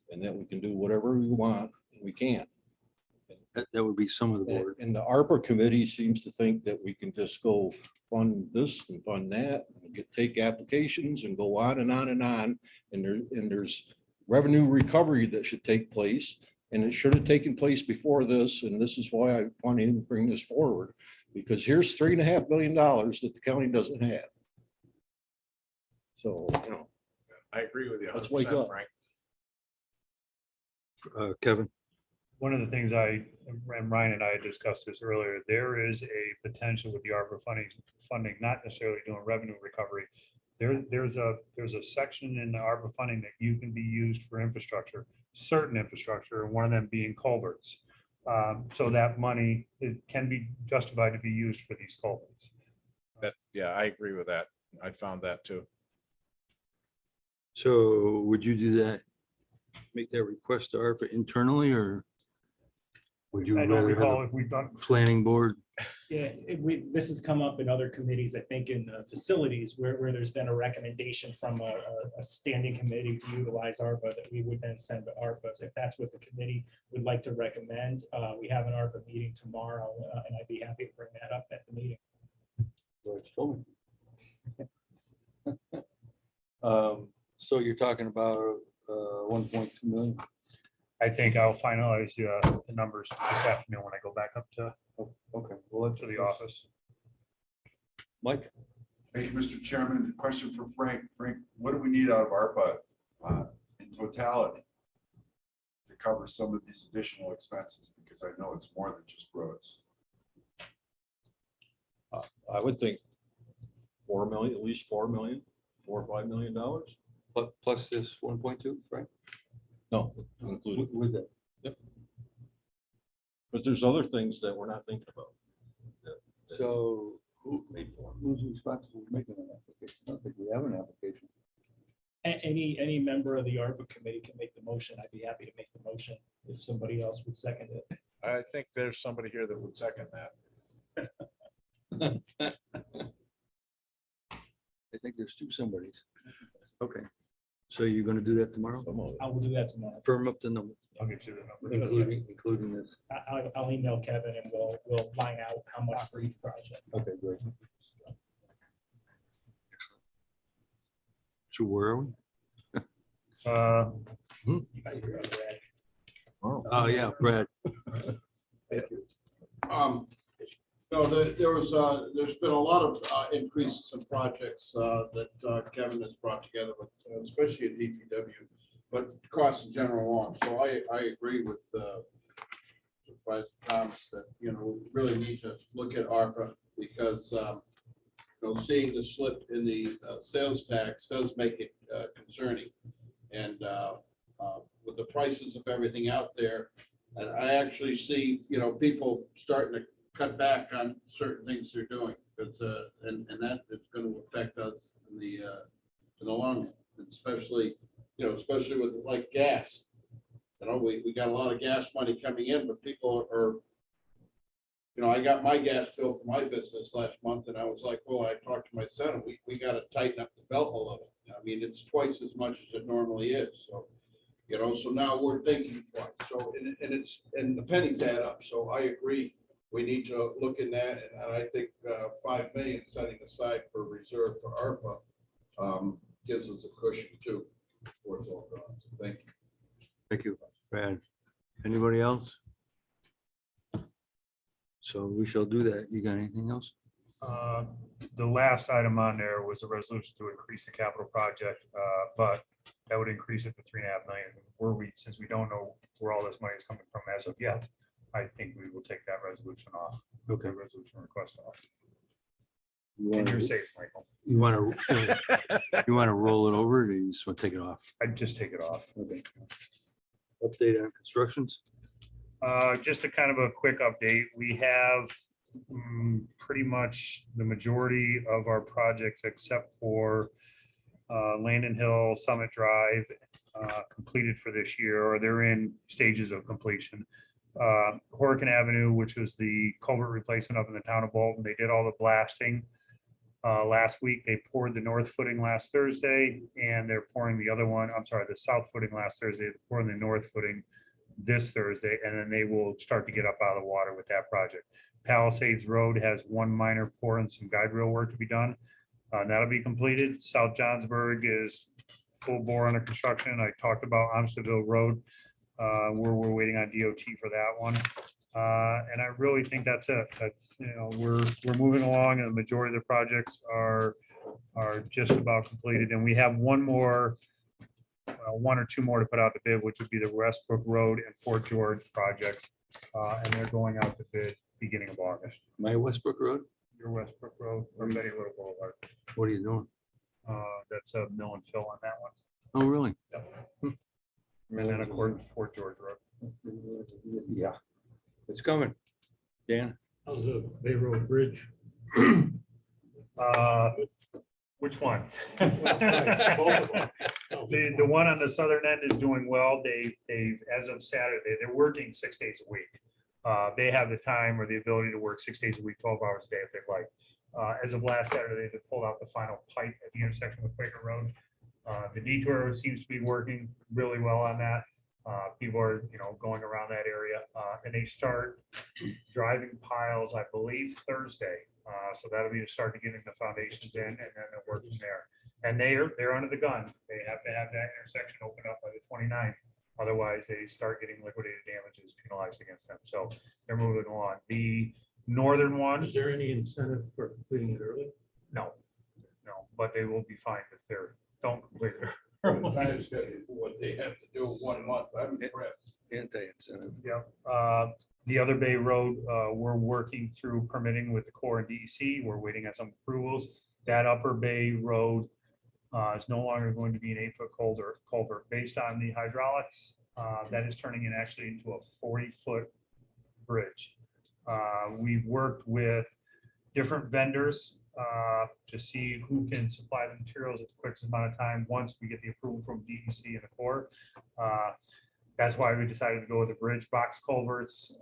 S9: and that we can do whatever we want, and we can't.
S1: That would be some of the board.
S9: And the ARPA committee seems to think that we can just go fund this and fund that, and take applications and go on and on and on. And there's revenue recovery that should take place, and it should have taken place before this. And this is why I wanted to bring this forward, because here's $3.5 million that the county doesn't have. So,
S12: I agree with you.
S9: Let's wake
S12: 100%,
S9: up.
S12: Frank.
S1: Kevin?
S4: One of the things and Ryan and I had discussed this earlier, there is a potential with the ARPA funding, not necessarily doing revenue recovery. There's a section in the ARPA funding that you can be used for infrastructure, certain infrastructure, and one of them being culverts. So that money, it can be justified to be used for these culverts.
S12: Yeah, I agree with that. I found that too.
S1: So would you do that? Make that request to ARPA internally, or would you
S4: I don't
S1: rather have
S4: recall
S1: a
S4: if we've done.
S1: planning board?
S15: Yeah, this has come up in other committees, I think in facilities where there's been a recommendation from a standing committee to utilize ARPA that we would then send to ARPA. If that's what the committee would like to recommend, we have an ARPA meeting tomorrow, and I'd be happy to bring that up at the meeting.
S1: So you're talking about 1.2 million?
S4: I think I'll finalize the numbers this afternoon when I go back up to
S1: Okay, well,
S4: to the office.
S1: Mike?
S16: Thank you, Mr. Chairman. Question for Frank. Frank, what do we need out of ARPA in totality to cover some of these additional expenses? Because I know it's more than just roads.
S9: I would think 4 million, at least 4 million, $4 or $5 million.
S1: Plus this 1.2, Frank?
S9: No, included.
S1: With that?
S9: Yep. But there's other things that we're not thinking about.
S1: So who's responsible for making an application? I don't think we have an application.
S15: Any member of the ARPA committee can make the motion. I'd be happy to make the motion if somebody else would second it.
S12: I think there's somebody here that would second that.
S1: I think there's two somebodies. Okay. So you're gonna do that tomorrow?
S15: I will do that tomorrow.
S1: Firm up the number,
S4: I'll get you the number.
S1: including this.
S15: I'll email Kevin and we'll line out how much for each project.
S1: Okay, great. So where are we?
S15: You might hear of that.
S1: Oh, yeah, Brad.
S17: No, there's been a lot of increases in projects that Kevin has brought together, with, especially at DPW, but costs in general on. So I agree with Supervisor Thomas that, we really need to look at ARPA because, seeing the slip in the sales tax does make it concerning. And with the prices of everything out there, and I actually see, people starting to cut back on certain things they're doing. Because and that is going to affect us in the long run, and especially with like gas. We got a lot of gas money coming in, but people are, I got my gas bill for my business last month, and I was like, well, I talked to my son, and we got to tighten up the belt a little. I mean, it's twice as much as it normally is. So, so now we're thinking twice. So, and the pennies add up. So I agree. We need to look in that, and I think 5 million setting aside for reserve for ARPA gives us a cushion too. Before it's all gone. So thank you.
S1: Thank you, Brad. Anybody else? So we shall do that. You got anything else?
S4: The last item on there was a resolution to increase the capital project, but that would increase it to 3.5 million. Since we don't know where all this money is coming from as of yet, I think we will take that resolution off.
S1: Okay.
S4: Resolution request off.
S1: You
S4: And
S1: wanna-
S4: you're safe, Michael.
S1: You want to roll it over, or you just want to take it off?
S4: I'd just take it off.
S1: Okay. Update on constructions?
S4: Just a kind of a quick update. We have pretty much the majority of our projects except for Landon Hill, Summit Drive, completed for this year, or they're in stages of completion. Horicon Avenue, which was the culvert replacement up in the town of Bolton, they did all the blasting last week. They poured the north footing last Thursday, and they're pouring the other one, I'm sorry, the south footing last Thursday, they're pouring the north footing this Thursday, and then they will start to get up out of the water with that project. Palisades Road has one minor pour and some guide rail work to be done. That'll be completed. South Johnsburg is full bore under construction. I talked about Amsterdam Road. We're waiting on DOT for that one. And I really think that's it. That's, we're moving along, and the majority of the projects are just about completed. And we have one or two more to put out the bid, which would be the Westbrook Road and Fort George projects. And they're going out to bid beginning of August.
S1: My Westbrook Road?
S4: Your Westbrook Road or Betty Little Boulevard.
S1: What are you doing?
S4: That's a mill and fill on that one.
S1: Oh, really?
S4: Yep. And then of course, Fort George Road.
S1: Yeah, it's coming. Dan?
S7: How's the Bay Road Bridge?
S4: Which one? The one on the southern end is doing well. They've, as of Saturday, they're working 6 days a week. They have the time or the ability to work 6 days a week, 12 hours a day if they'd like. As of last Saturday, they pulled out the final pipe at the intersection with Quaker Road. The detour seems to be working really well on that. People are, going around that area, and they start driving piles, I believe, Thursday. So that'll be to start to getting the foundations in, and then they'll work from there. And they're under the gun. They have to have that intersection open up by the 29th. Otherwise, they start getting liquidated damages penalized against them. So they're moving along. The northern one.
S7: Is there any incentive for completing it early?
S4: No, but they will be fined if they don't complete it.
S17: What they have to do 1 month. I'm impressed.
S1: Anti-incentive.
S4: Yeah. The other Bay Road, we're working through permitting with the Corps and DEC. We're waiting on some approvals. That Upper Bay Road is no longer going to be an 8-foot culvert based on the hydraulics. That is turning in actually into a 40-foot bridge. We've worked with different vendors to see who can supply the materials at the quickest amount of time, once we get the approval from DEC and the Corps. That's why we decided to go with the bridge. Box culverts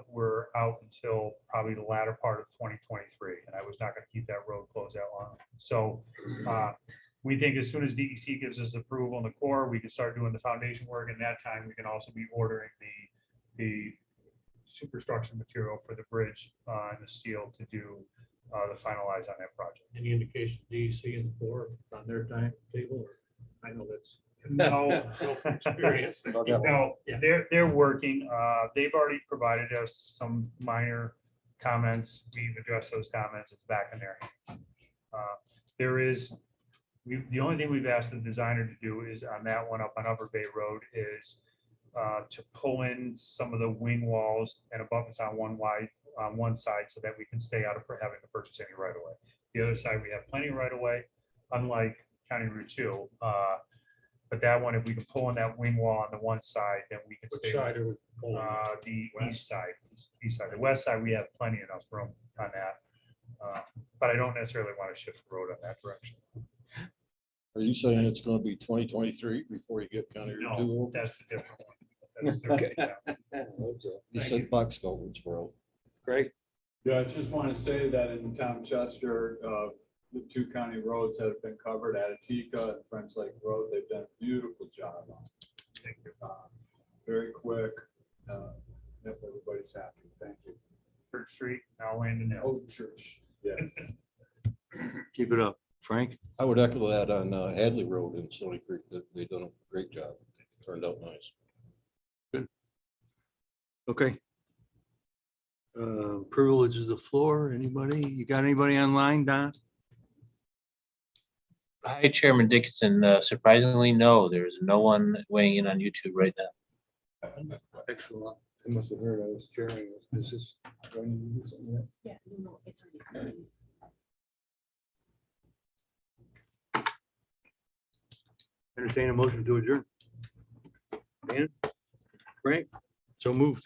S4: were out until probably the latter part of 2023, and I was not going to keep that road closed that long. So we think as soon as DEC gives us approval in the Corps, we can start doing the foundation work. And that time, we can also be ordering the superstructure material for the bridge and the steel to do the finalize on that project.
S5: Any indication DEC and the Corps on their timetable? I know that's.
S4: No,
S5: Experience.
S4: no, they're working. They've already provided us some minor comments. We've addressed those comments. It's back in their hands. The only thing we've asked the designer to do is on that one up on Upper Bay Road is to pull in some of the wing walls and abutments on one side so that we can stay out of having to purchase any right away. The other side, we have plenty of right away, unlike County Route 2. But that one, if we can pull in that wing wall on the one side, then we can
S5: Which
S4: stay.
S5: side are we pulling?
S4: The east side. The west side, we have plenty enough room on that. But I don't necessarily want to shift the road in that direction.
S9: Are you saying it's gonna be 2023 before you get County Route 2
S4: No,
S9: open?
S4: that's a different one. That's a different- yeah.
S9: You said box culverts, bro.
S1: Great.
S18: Yeah, I just want to say that in Tom Chester, the two county roads that have been covered, Attica and French Lake Road, they've done a beautiful job on.
S4: Thank you.
S18: Very quick. Yep, everybody's happy. Thank you.
S4: Church Street, now Landon Hill.
S18: Oh, church. Yes.
S1: Keep it up. Frank?
S9: I would echo that on Hadley Road in Stony Creek. They've done a great job. Turned out nice.
S1: Okay. Privilege of the floor. Anybody? You got anybody online, Don?
S13: Hi, Chairman Dickinson. Surprisingly, no, there's no one weighing in on YouTube right now.
S1: Excellent. I must have heard I was sharing this. This is.
S2: Yeah, no, it's already.
S1: Entertain a motion to adjourn. Dan? Frank? So moved.